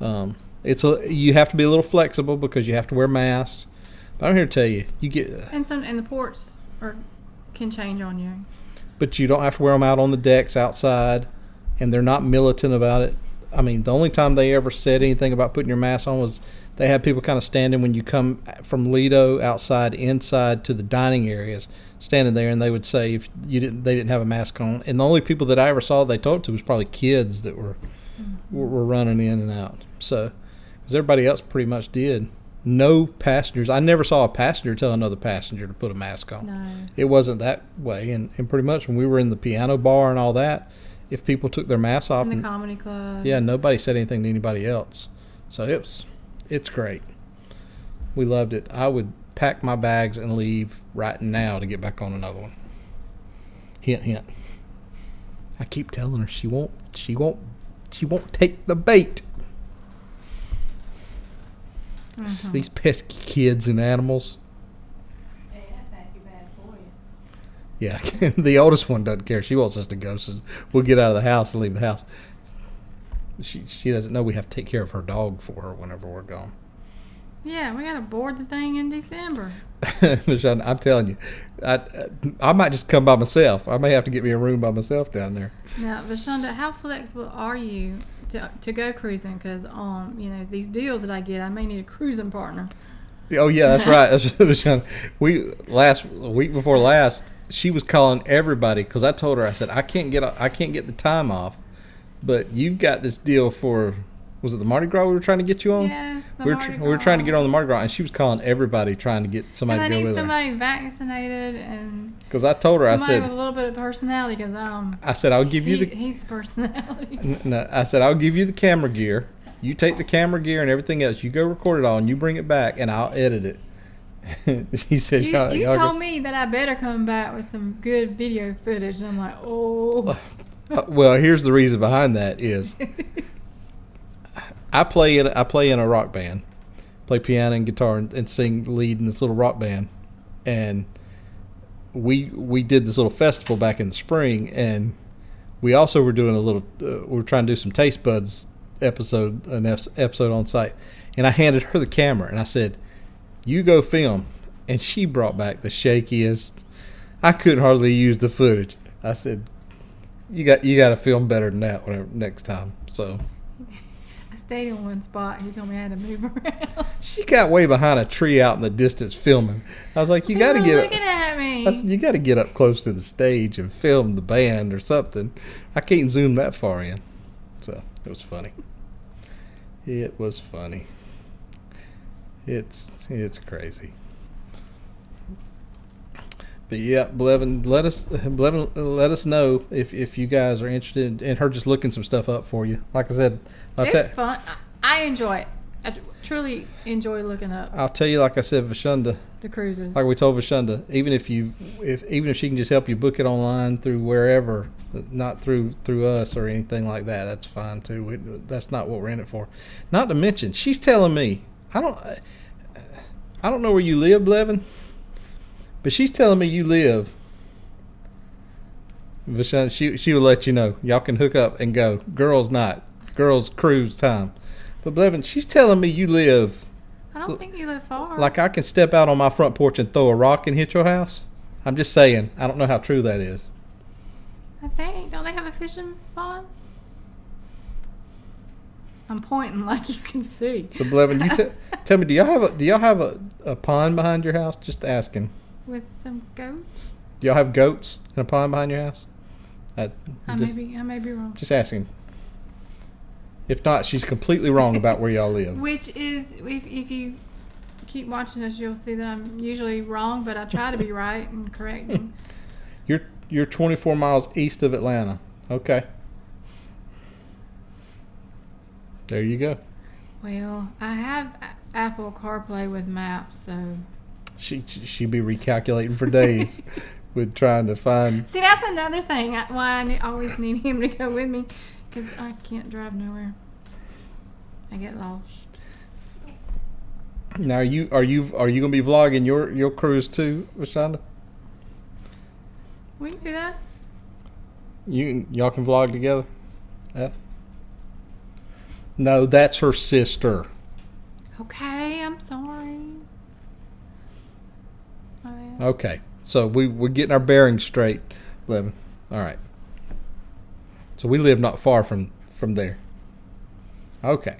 A: You have to be a little flexible because you have to wear masks. But I'm here to tell you,
B: and the ports can change on you.
A: But you don't have to wear them out on the decks outside, and they're not militant about it. I mean, the only time they ever said anything about putting your mask on was they had people kind of standing when you come from Lido inside to the dining areas, standing there, and they would say if they didn't have a mask on. And the only people that I ever saw they talked to was probably kids that were running in and out. So, because everybody else pretty much did. No passengers. I never saw a passenger tell another passenger to put a mask on.
B: No.
A: It wasn't that way. And pretty much when we were in the piano bar and all that, if people took their masks off.
B: In the comedy club.
A: Yeah, nobody said anything to anybody else. So it's great. We loved it. I would pack my bags and leave right now to get back on another one. Hint, hint. I keep telling her she won't take the bait. These pesky kids and animals.
C: Hey, I pack your bag for you.
A: Yeah, the oldest one doesn't care. She wants us to go. So we'll get out of the house and leave the house. She doesn't know we have to take care of her dog for her whenever we're gone.
B: Yeah, we got to board the thing in December.
A: Michelle, I'm telling you, I might just come by myself. I may have to get me a room by myself down there.
B: Now, Vashonda, how flexible are you to go cruising? Because these deals that I get, I may need a cruising partner.
A: Oh yeah, that's right. That's week before last, she was calling everybody because I told her, I said I can't get the time off, but you've got this deal for. Was it the Mardi Gras we were trying to get you on?
B: Yes,
A: we were trying to get on the Mardi Gras, and she was calling everybody trying to get somebody to go with her.
B: I need somebody vaccinated and.
A: Because I told her, I said.
B: With a little bit of personality, because
A: I said I'll give you
B: he's the personality.
A: No, I said I'll give you the camera gear. You take the camera gear and everything else. You go record it all, and you bring it back, and I'll edit it. She said,
B: you told me that I better come back with some good video footage, and I'm like, oh.
A: Well, here's the reason behind that is I play in a rock band, play piano and guitar and sing lead in this little rock band, and we did this little festival back in the spring, and we also were doing a little we were trying to do some Taste Buds episode on site, and I handed her the camera and I said, "You go film," and she brought back the shakiest. I couldn't hardly use the footage. I said, You got to film better than that next time." So
B: I stayed in one spot. He told me I had to move around.
A: she got way behind a tree out in the distance filming. I was like, "You got to get
B: looking at me."
A: I said, "You got to get up close to the stage and film the band or something. I can't zoom that far in." So it was funny. It was funny. It's crazy. But yeah, Blevin, let us know if you guys are interested in her just looking some stuff up for you. Like I said,
B: it's fun. I enjoy it. I truly enjoy looking up.
A: I'll tell you, like I said, Vashunda,
B: the cruises.
A: like we told Vashunda, even if she can just help you book it online through wherever, not through us or anything like that, that's fine too. That's not what we're in it for. Not to mention, she's telling me, I don't know where you live, Blevin. But she's telling me you live. She will let you know. Y'all can hook up and go. Girls night. Girls cruise time. But Blevin, she's telling me you live.
B: I don't think you live far.
A: Like I can step out on my front porch and throw a rock and hit your house. I'm just saying. I don't know how true that is.
B: I think. Don't they have a fishing pond? I'm pointing like you can see.
A: So Blevin, you tell me, do y'all have a pond behind your house? Just asking.
B: With some goats?
A: Do y'all have goats in a pond behind your house?
B: I may be wrong.
A: Just asking. If not, she's completely wrong about where y'all live.
B: Which is, if you keep watching us, you'll see that I'm usually wrong, but I try to be right and correcting.
A: You're 24 miles east of Atlanta. Okay. There you go.
B: Well, I have Apple CarPlay with maps, so...
A: She'd be recalculating for days with trying to find...
B: See, that's another thing why I always need him to go with me, because I can't drive nowhere. I get lost.
A: Now, are you gonna be vlogging your cruise too, Rashonda?
B: We can do that.
A: Y'all can vlog together. Yeah. No, that's her sister.
B: Okay, I'm sorry.
A: Okay, so we're getting our bearings straight, Levin. All right. So we live not far from there. Okay.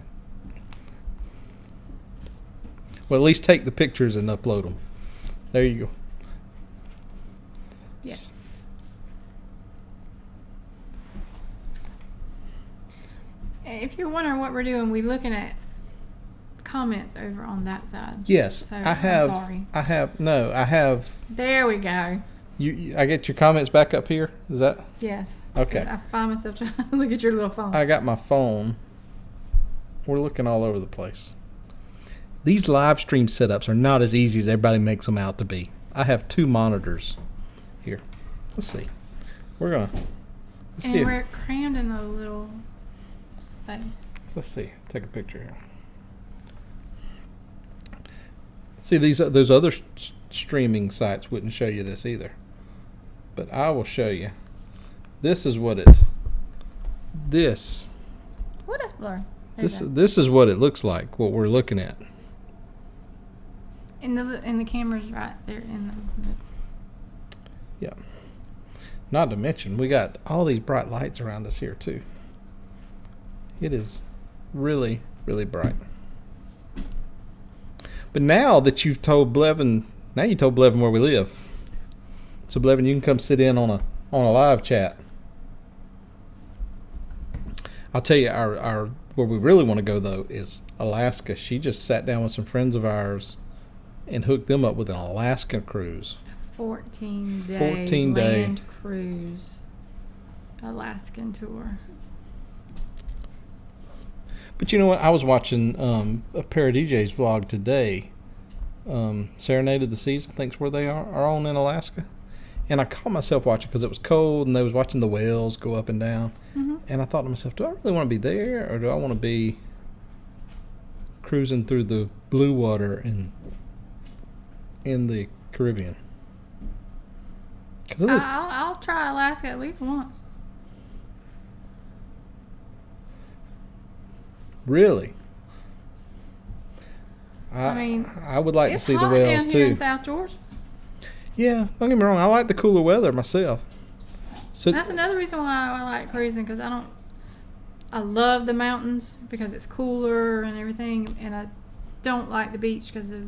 A: Well, at least take the pictures and upload them. There you go.
B: Yes. If you're wondering what we're doing, we're looking at comments over on that side.
A: Yes,
B: so,
A: I have.
B: I'm sorry.
A: I have.
B: There we go.
A: I get your comments back up here. Is that?
B: Yes.
A: Okay.
B: I find myself trying to look at your little phone.
A: I got my phone. We're looking all over the place. These live stream setups are not as easy as everybody makes them out to be. I have 2 monitors here. Let's see. Let's see.
B: We're crammed in a little space.
A: Let's see. Take a picture here. See, those other streaming sites wouldn't show you this either. But I will show you. This is what it. This.
B: What is blur?
A: This is what it looks like. What we're looking at.
B: And the camera's right there in the.
A: Yeah. Not to mention, we got all these bright lights around us here too. It is really, really bright. But now that you've told Blevin, you told Blevin where we live. So Blevin, you can come sit in on a live chat. I'll tell you, our where we really want to go though is Alaska. She just sat down with some friends of ours and hooked them up with an Alaskan cruise.
B: 14 day land cruise, Alaskan tour. But
A: you know what? I was watching a pair of DJs vlog today, Serenade of the Seas, I think is where they are on in Alaska. And I caught myself watching because it was cold and they was watching the whales go up and down.
B: Mm-hmm.
A: And I thought to myself, do I really want to be there, or do I want to be cruising through the blue water in the Caribbean?
B: I'll try Alaska at least once.
A: Really?
B: I mean,
A: I would like to see the
B: hot
A: whales
B: down here
A: too.
B: in South Georgia.
A: Yeah, don't get me wrong. I like the cooler weather myself. So
B: That's another reason why I like cruising, because I love the mountains because it's cooler and everything, and I don't like the beach because of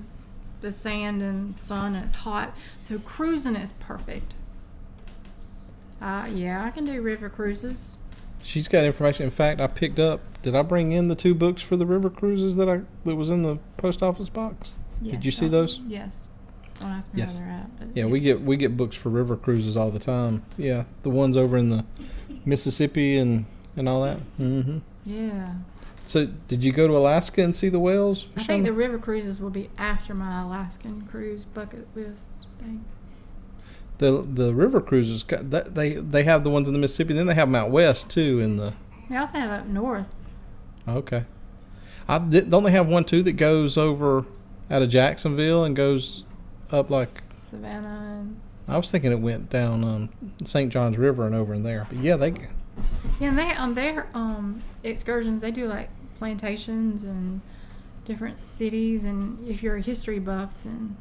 B: the sand and sun and it's hot. So cruising is perfect. Yeah, I can do river cruises.
A: she's got information. In fact, I picked up. Did I bring in the 2 books for the river cruises that was in the post office box?
B: Yes,
A: Did you see those?
B: Yes. Don't ask me
A: Yes.
B: where they're at. But
A: Yeah,
B: yes.
A: we get books for river cruises all the time. Yeah, the ones over in the Mississippi and all that. Mm-hmm.
B: Yeah.
A: So, did you go to Alaska and see the whales?
B: I think the river cruises will be after my Alaskan cruise bucket list thing.
A: the river cruises they have the ones in the Mississippi. Then they have them out west too in the.
B: They also have up north.
A: Okay. Don't they have one too that goes over out of Jacksonville and goes up like
B: Savannah. And
A: I was thinking it went down St. John's River and over in there. But yeah,
B: and they on their excursions they do like plantations and different cities, and if you're a history buff, then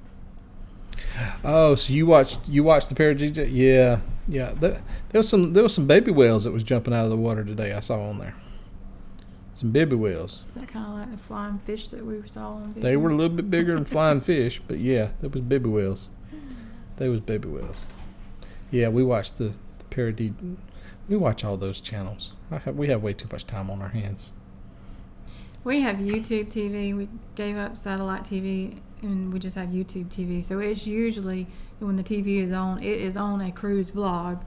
A: Oh, so you watched the Parajija? Yeah. There was some baby whales that was jumping out of the water today. I saw on there. Some baby whales.
B: is that kind of like the flying fish that we saw on video?
A: They were a little bit bigger than flying fish, but yeah, that was baby whales. They was baby whales. Yeah, we watched the Parajija. We watch all those channels. We have way too much time on our hands.
B: We have YouTube TV. We gave up satellite TV, and we just have YouTube TV. So it's usually when the TV is on, it is on a cruise vlog.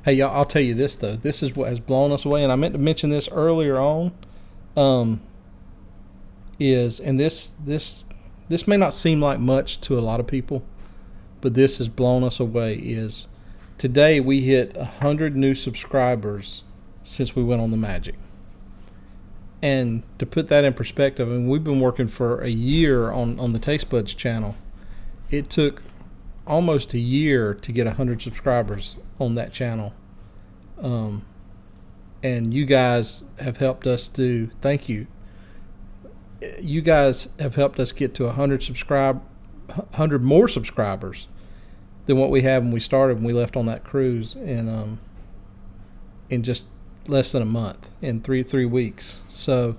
A: Hey, y'all, I'll tell you this, though. This is what has blown us away, and I meant to mention this earlier on, and this may not seem like much to a lot of people, but this has blown us away, is today we hit 100 new subscribers since we went on the Magic. And to put that in perspective, I mean, we've been working for a year on the Taste Buds channel. It took almost a year to get 100 subscribers on that channel. And you guys have helped us do, thank you. You guys have helped us get to 100 more subscribers than what we had when we started, when we left on that cruise in just less than a month, in three weeks. So,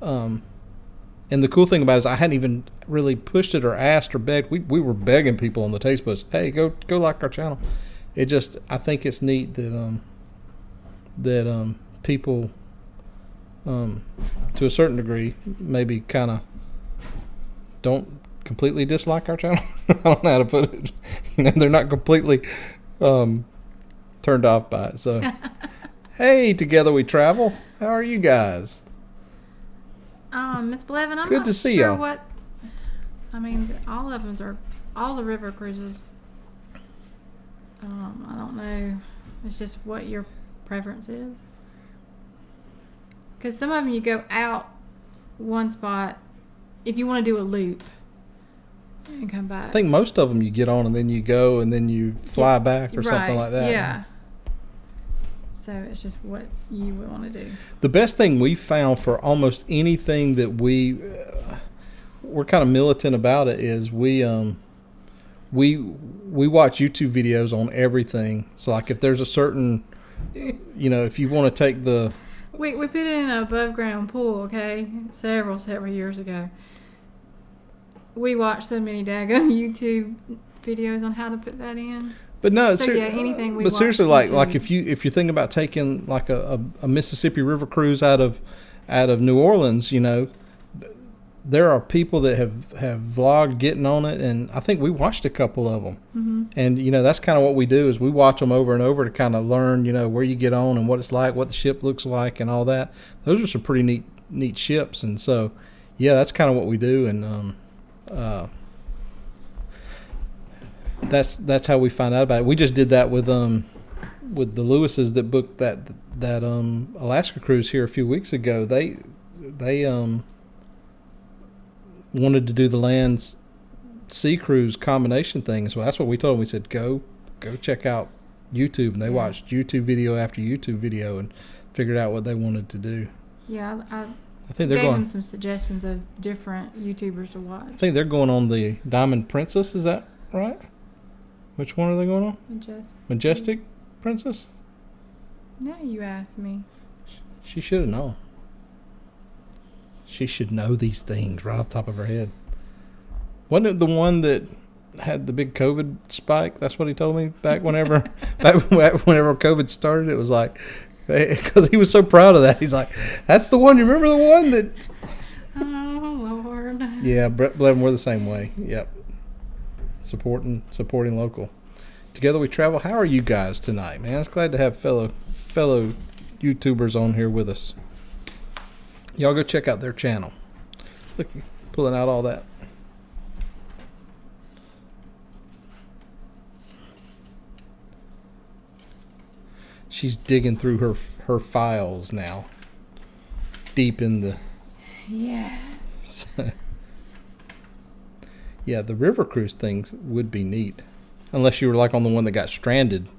A: and the cool thing about it is I hadn't even really pushed it or asked or begged. We were begging people on the Taste Buds, hey, go like our channel. It just, I think it's neat that people, to a certain degree, maybe kind of don't completely dislike our channel. I don't know how to put it. They're not completely turned off by it. So, hey, Together We Travel. How are you guys?
B: Miss Blevin, I'm
A: Good
B: not
A: to see
B: sure
A: y'all.
B: what. I mean, all of them are all the river cruises. I don't know. It's just what your preference is. Because some of them you go out one spot if you want to do a loop and come back.
A: I think most of them you get on and then you go and then you fly back or something like that.
B: Yeah. So it's just what you would want to do.
A: The best thing we found for almost anything that we're kind of militant about it is we watch YouTube videos on everything. So like if there's a certain, if you want to take the.
B: We put it in an above ground pool, okay, several years ago. We watched so many daggone YouTube videos on how to put that in.
A: But no,
B: so anything we.
A: But seriously, like if you're thinking about taking like a Mississippi River cruise out of New Orleans, there are people that have vlogged getting on it, and I think we watched a couple of them.
B: Mm-hmm.
A: And that's kind of what we do is we watch them over and over to kind of learn, where you get on and what it's like, what the ship looks like, and all that. Those are some pretty neat ships, and so yeah, that's kind of what we do. And that's how we found out about it. We just did that with the Lewises that booked that Alaska cruise here a few weeks ago. They wanted to do the land sea cruise combination thing, so that's what we told them. We said go check out YouTube, and they watched YouTube video after YouTube video and figured out what they wanted to do.
B: Yeah, I
A: think they're
B: gave
A: going
B: them some suggestions of different YouTubers to watch.
A: I think they're going on the Diamond Princess. Is that right? Which one are they going on? Majestic Princess?
B: Now you asked me.
A: She should have known. She should know these things right off the top of her head. Wasn't it the one that had the big COVID spike? That's what he told me back whenever COVID started. It was like, because he was so proud of that. He's like, that's the one. You remember the one that?
B: Oh, Lord. Yeah,
A: Brett Blevin, we're the same way. Yep. Supporting local. Together we travel. How are you guys tonight, man? It's glad to have fellow YouTubers on here with us. Y'all go check out their channel. Look, pulling out all that. She's digging through her files now. Deep in the...
B: Yes.
A: Yeah, the river cruise things would be neat. Unless you were like on the one that got stranded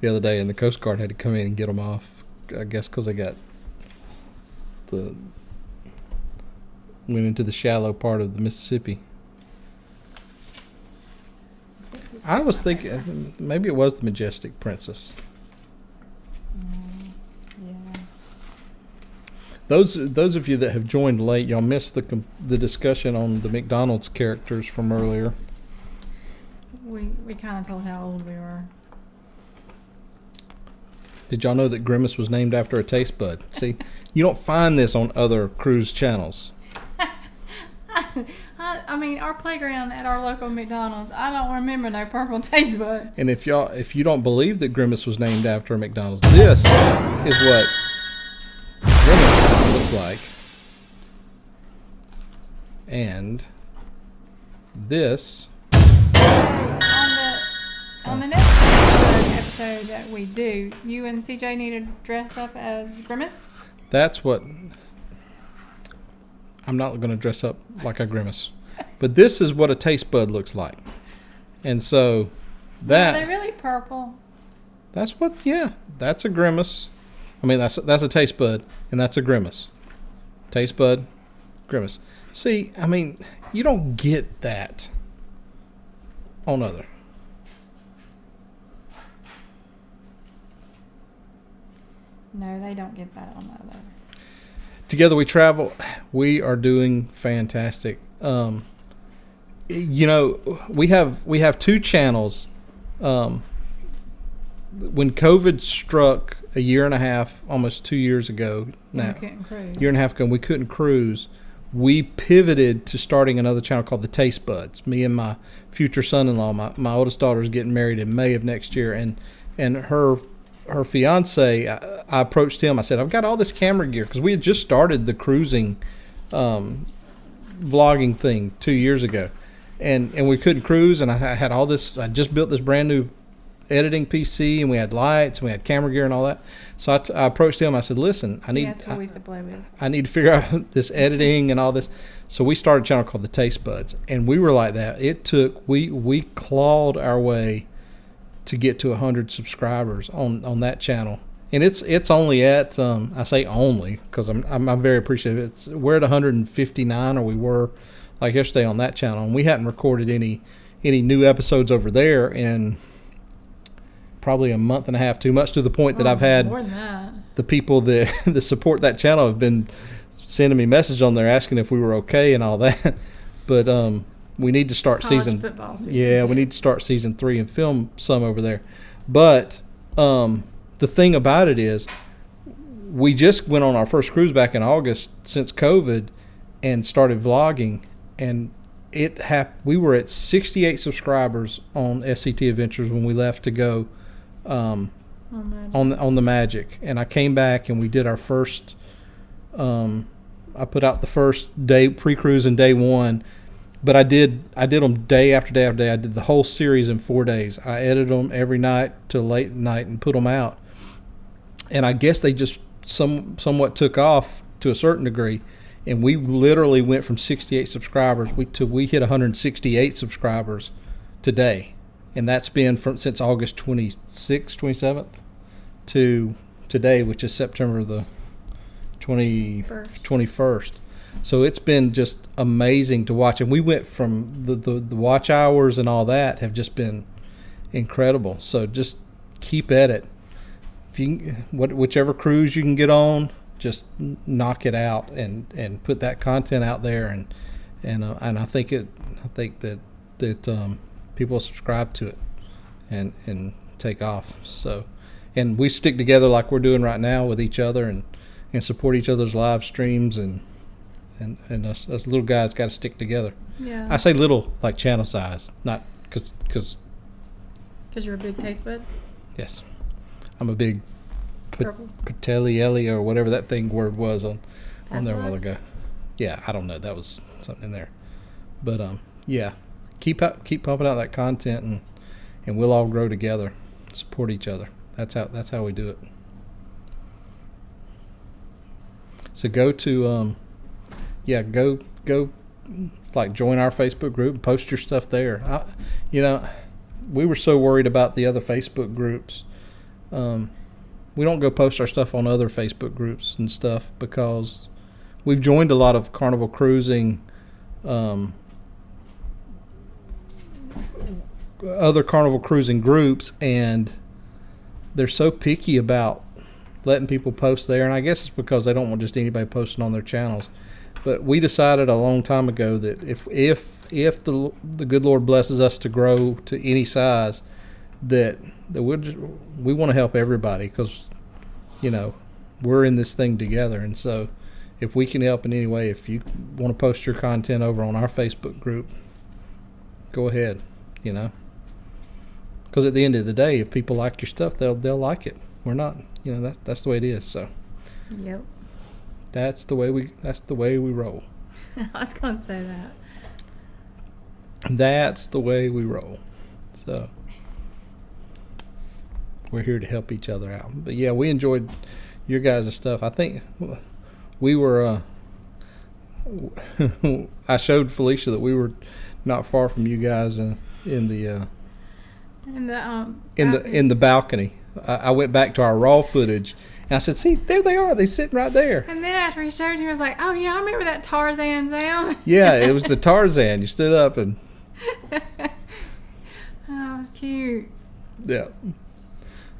A: the other day and the Coast Guard had to come in and get them off. I guess because they went into the shallow part of the Mississippi. I was thinking maybe it was the Majestic Princess.
B: Yeah.
A: Those of you that have joined late, y'all missed the discussion on the McDonald's characters from earlier.
B: We kind of told how old we were.
A: Did y'all know that Grimace was named after a taste bud? See, you don't find this on other cruise channels.
B: I mean, our playground at our local McDonald's, I don't remember no purple taste bud.
A: And if you don't believe that Grimace was named after a McDonald's, this is what Grimace looks like. And this...
B: On the next episode that we do, you and CJ need to dress up as Grimace.
A: That's what... I'm not going to dress up like a Grimace. But this is what a taste bud looks like. And so that...
B: Are they really purple?
A: That's what... Yeah, that's a Grimace. I mean, that's a taste bud, and that's a Grimace. Taste bud, Grimace. See, I mean, you don't get that on other.
B: No, they don't get that on other.
A: Together we travel. We are doing fantastic. You know, we have two channels. When COVID struck a year and a half, almost 2 years ago now, year and a half ago, we couldn't cruise. We pivoted to starting another channel called the Taste Buds. Me and my future son-in-law, my oldest daughter is getting married in May of next year, and her fiance, I approached him. I said, I've got all this camera gear because we had just started the cruising vlogging thing 2 years ago, and we couldn't cruise, and I had all this. I just built this brand new editing PC, and we had lights, and we had camera gear and all that. So I approached him. I said, listen, I need to figure out this editing and all this. So we started a channel called the Taste Buds, and we were like that. It took we clawed our way to get to 100 subscribers on that channel, and it's only at I say only because I'm very appreciative. We're at 159, or we were like yesterday on that channel, and we hadn't recorded any new episodes over there in probably a month and a half, too much, to the point that I've had
B: more than that.
A: The people that support that channel have been sending me messages on there asking if we were okay and all that. But we need to start
B: football season.
A: Yeah, we need to start season 3 and film some over there. But the thing about it is, we just went on our first cruise back in August since COVID and started vlogging, and we were at 68 subscribers on SCT Adventures when we left to go on the Magic. And I came back and we did our first I put out the first day pre-cruise and day 1. but I did them day after day after day. I did the whole series in 4 days. I edited them every night till late at night and put them out. And I guess they just somewhat took off to a certain degree. And we literally went from 68 subscribers we hit 168 subscribers today. And that's been since August 26th, 27th to today, which is September the 21st. So it's been just amazing to watch. And we went from the watch hours and all that have just been incredible. So just keep at it. If you whichever cruise you can get on, just knock it out and put that content out there. And I think that people subscribe to it and take off. So, and we stick together like we're doing right now with each other and support each other's live streams and us little guys got to stick together.
B: Yeah.
A: I say little like channel size, not because
B: you're a big taste bud.
A: yes, I'm a big
B: Purple.
A: Patelli or whatever that word was on there a while
B: Patelli?
A: ago. Yeah, I don't know. That was something in there, but yeah, keep pumping out that content and we'll all grow together, support each other. That's how we do it. So go to go like join our Facebook group and post your stuff there. We were so worried about the other Facebook groups. We don't go post our stuff on other Facebook groups and stuff because we've joined a lot of Carnival cruising, other Carnival cruising groups, and they're so picky about letting people post there. And I guess it's because they don't want just anybody posting on their channels. But we decided a long time ago that if the good Lord blesses us to grow to any size, that we want to help everybody because, we're in this thing together. And so if we can help in any way, if you want to post your content over on our Facebook group, go ahead, because at the end of the day, if people like your stuff, they'll like it. We're not, that's the way it is. So
B: Yep.
A: that's the way we roll.
B: I was gonna say that.
A: That's the way we roll. So we're here to help each other out. But yeah, we enjoyed your guys' stuff. I think we were I showed Felicia that we were not far from you guys in the balcony. I went back to our raw footage and I said, "See, there they are. They're sitting right there."
B: And then after he showed you, I was like, "Oh yeah, I remember that Tarzan sound."
A: Yeah, it was the Tarzan. You stood up and
B: Oh, it was cute.
A: yeah.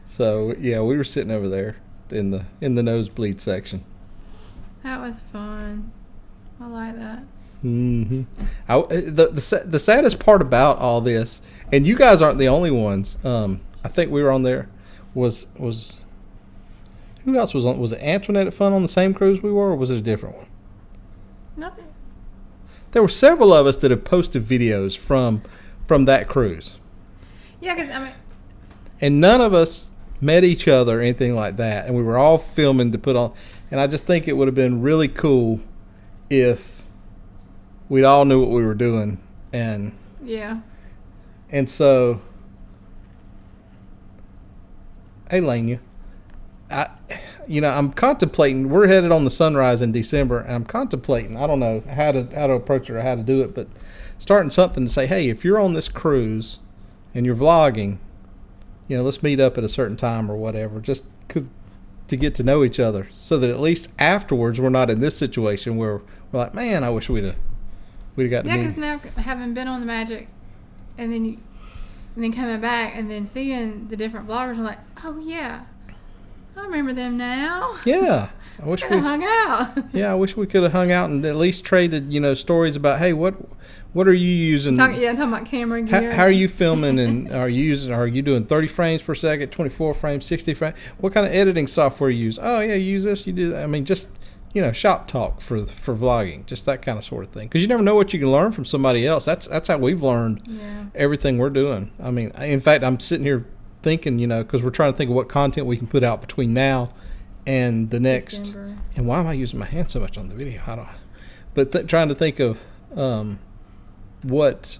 A: So yeah, we were sitting over there in the nosebleed section.
B: That was fun. I like that.
A: Mm-hmm. The saddest part about all this, and you guys aren't the only ones. I think we were on there. Was who else was on? Was it Antoinette at Fun on the same cruise we were, or was it a different one?
B: Nothing.
A: There were several of us that have posted videos from that cruise,
B: Yeah, because
A: and none of us met each other or anything like that, and we were all filming to put on. And I just think it would have been really cool if we'd all knew what we were doing, and
B: yeah.
A: so, hey, Lania, I'm contemplating. We're headed on the Sunrise in December, and I'm contemplating. I don't know how to approach it or how to do it, but starting something to say, hey, if you're on this cruise and you're vlogging, let's meet up at a certain time or whatever, just to get to know each other, so that at least afterwards we're not in this situation where we're like, man, I wish we'd have got to
B: Yeah,
A: meet.
B: because now having been on the Magic, and then coming back and then seeing the different vloggers, I'm like, oh yeah, I remember them now.
A: Yeah, I wish we
B: hung out.
A: Yeah, I wish we could have hung out and at least traded, stories about, hey, what are you using?
B: Talking about camera gear.
A: How are you filming, and are you doing 30 frames per second, 24 frames, 60 frames? What kind of editing software you use? Oh yeah, you use this, you do that. I mean, just shop talk for vlogging, just that kind of sort of thing. Because you never know what you can learn from somebody else. That's how we've learned everything we're doing. I mean, in fact, I'm sitting here thinking, because we're trying to think of what content we can put out between now and the next.
B: December.
A: And why am I using my hand so much on the video? I don't. But trying to think of what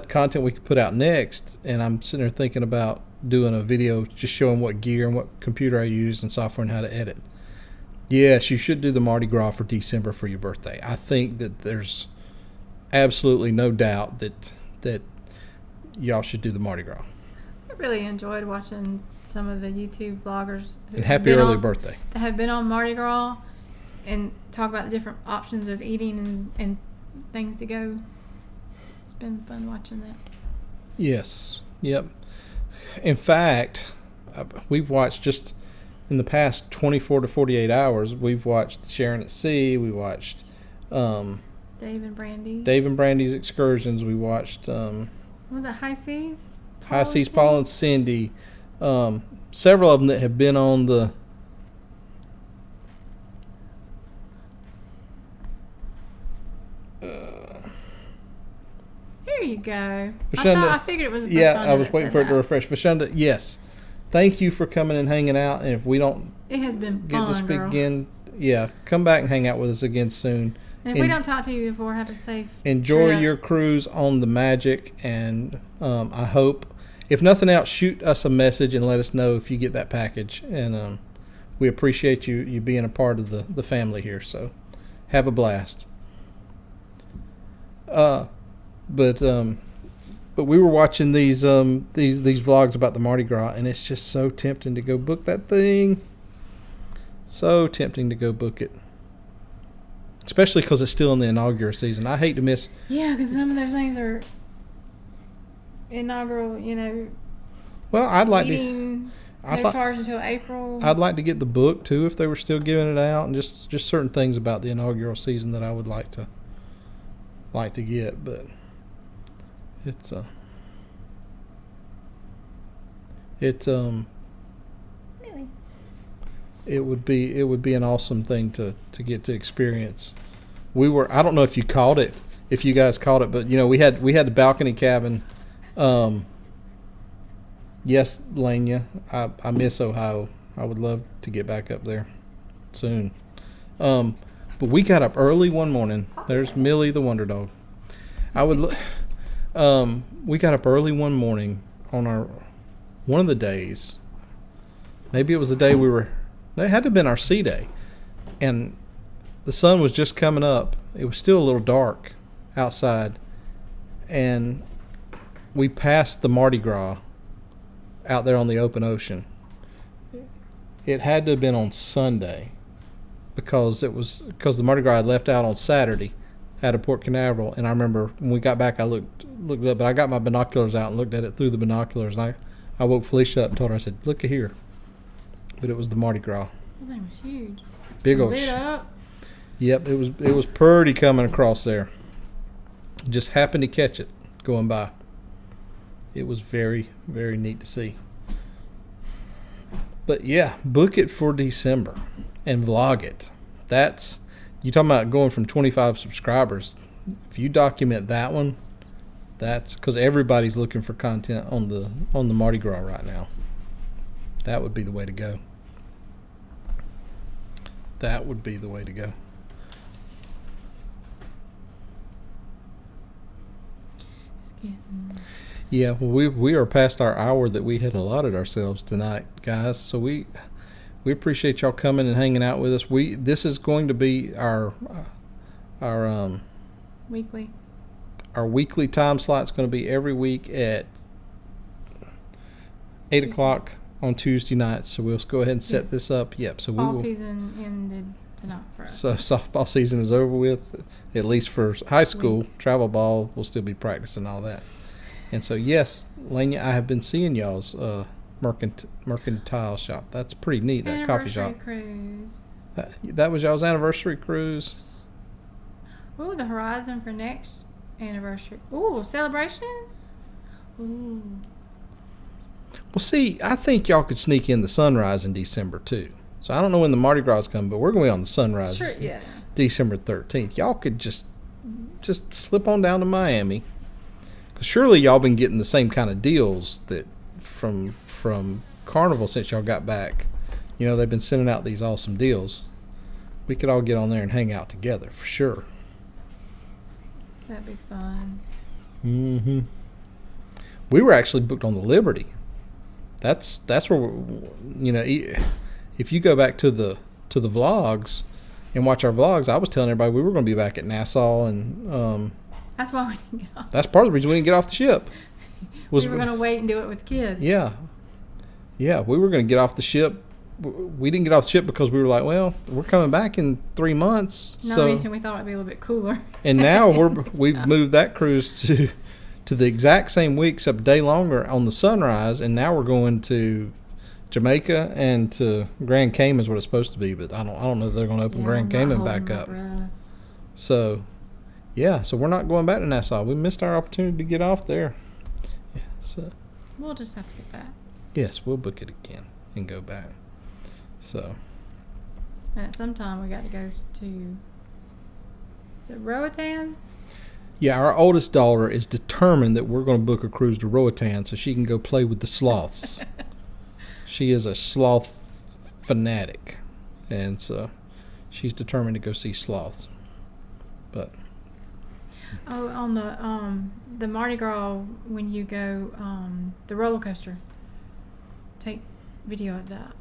A: content we could put out next, and I'm sitting there thinking about doing a video just showing what gear and what computer I use and software and how to edit. Yes, you should do the Mardi Gras for December for your birthday. I think that there's absolutely no doubt that y'all should do the Mardi Gras.
B: I really enjoyed watching some of the YouTube vloggers.
A: And happy early birthday.
B: That have been on Mardi Gras and talk about the different options of eating and things to go. It's been fun watching that.
A: Yes. Yep. In fact, we've watched just in the past 24 to 48 hours, we've watched Sharon at Sea. We watched
B: Dave and
A: Brandy's excursions. We watched
B: was it High Seas?
A: High Seas, Paul and Cindy. Several of them that have been on the
B: Here you go.
A: Vashunda,
B: I figured it was.
A: yeah,
B: Vashunda
A: I was
B: that
A: waiting
B: said
A: for it to
B: that.
A: refresh. Vashunda, yes. Thank you for coming and hanging out. And if we don't
B: It has been
A: get
B: fun,
A: to speak
B: girl.
A: again, yeah, come back and hang out with us again soon.
B: And if we don't talk to you before, have a safe
A: Enjoy
B: trip.
A: your cruise on the Magic, and I hope, if nothing else, shoot us a message and let us know if you get that package. And we appreciate you being a part of the family here. So have a blast. But we were watching these vlogs about the Mardi Gras, and it's just so tempting to go book that thing. So tempting to go book it. Especially because it's still in the inaugural season. I hate to miss.
B: Yeah, because some of those things are inaugural,
A: Well, I'd like
B: eating, no charge until April.
A: I'd like to get the book too if they were still giving it out, and just certain things about the inaugural season that I would like to get, but
B: Really?
A: it would be an awesome thing to get to experience. I don't know if you caught it, if you guys caught it, but we had the balcony cabin. Yes, Lania, I miss Ohio. I would love to get back up there soon. But we got up early one morning. There's Millie the Wonder Dog. We got up early one morning on one of the days. Maybe it was the day it had to have been our sea day. And the sun was just coming up. It was still a little dark outside. And we passed the Mardi Gras out there on the open ocean. It had to have been on Sunday because the Mardi Gras had left out on Saturday out of Port Canaveral. And I remember when we got back, I looked up, but I got my binoculars out and looked at it through the binoculars. And I woke Felicia up and told her, I said, look at here. But it was the Mardi Gras.
B: That thing was huge.
A: Big old.
B: Lit up.
A: Yep, it was pretty coming across there. Just happened to catch it going by. It was very, very neat to see. But yeah, book it for December and vlog it. That's, you talking about going from 25 subscribers. If you document that one, that's because everybody's looking for content on the Mardi Gras right now. That would be the way to go. That would be the way to go.
B: It's getting...
A: Yeah, well, we are past our hour that we had allotted ourselves tonight, guys. So we appreciate y'all coming and hanging out with us. This is going to be our
B: weekly.
A: Our weekly time slot's going to be every week at 8 o'clock on Tuesday nights. So we'll go ahead and set this up. Yep. So
B: Fall season ended tonight for us.
A: So softball season is over with, at least for high school. Travel ball, we'll still be practicing all that. And so, yes, Lania, I have been seeing y'all's mercantile shop. That's pretty neat, that coffee shop.
B: Cruise.
A: That was y'all's anniversary cruise.
B: Ooh, the horizon for next anniversary. Ooh, celebration? Ooh.
A: Well, see, I think y'all could sneak in the sunrise in December, too. So I don't know when the Mardi Gras is coming, but we're going to be on the sunrise.
B: Sure, yeah.
A: December 13th. Y'all could just slip on down to Miami. Because surely y'all been getting the same kind of deals that from Carnival since y'all got back. They've been sending out these awesome deals. We could all get on there and hang out together for sure.
B: That'd be fun.
A: Mm-hmm. We were actually booked on the Liberty. That's where if you go back to the vlogs and watch our vlogs, I was telling everybody we were going to be back at Nassau, and
B: That's why we didn't get off.
A: that's part of the reason we didn't get off the ship.
B: We were going to wait and do it with kids.
A: Yeah, we were going to get off the ship. We didn't get off the ship because we were like, well, we're coming back in 3 months.
B: No reason we thought it'd be a little bit cooler.
A: And now we've moved that cruise to the exact same week, except a day longer on the Sunrise, and now we're going to Jamaica and to Grand Cayman is what it's supposed to be, but I don't know if they're going to open Grand Cayman back up. So, so we're not going back to Nassau. We missed our opportunity to get off there. Yeah, so
B: We'll just have to get back.
A: yes, we'll book it again and go back. So
B: And at some time we got to go to the Roatan.
A: yeah, our oldest daughter is determined that we're going to book a cruise to Roatan so she can go play with the sloths. She is a sloth fanatic, and so she's determined to go see sloths. But
B: Oh, on the Mardi Gras, when you go the roller coaster, take video of that.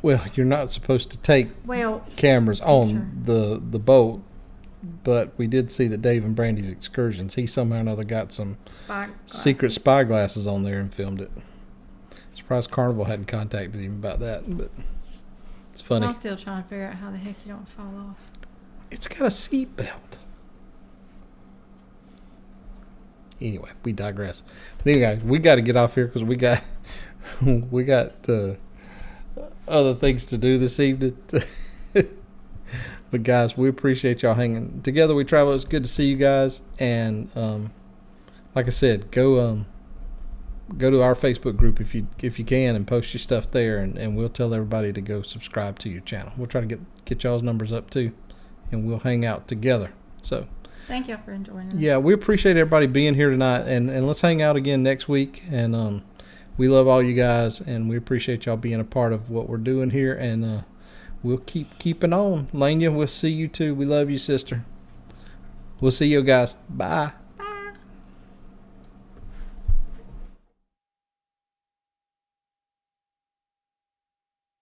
A: well, you're not supposed to take
B: Well,
A: cameras on
B: Sure.
A: the boat, but we did see that Dave and Brandy's excursions. He somehow or another got some
B: spy
A: secret
B: glasses.
A: spy glasses on there and filmed it. Surprised Carnival hadn't contacted him about that, but it's funny.
B: I'm still trying to figure out how the heck you don't fall off.
A: It's got a seat belt. Anyway, we digress. But anyway, we got to get off here because we got other things to do this evening. But guys, we appreciate y'all hanging together. We travel. It's good to see you guys. And like I said, go to our Facebook group if you can and post your stuff there, and we'll tell everybody to go subscribe to your channel. We'll try to get y'all's numbers up too, and we'll hang out together. So
B: Thank y'all for enjoying it.
A: yeah, we appreciate everybody being here tonight, and let's hang out again next week. And we love all you guys, and we appreciate y'all being a part of what we're doing here. And we'll keep keeping on. Lania, we'll see you too. We love you, sister. We'll see you guys. Bye.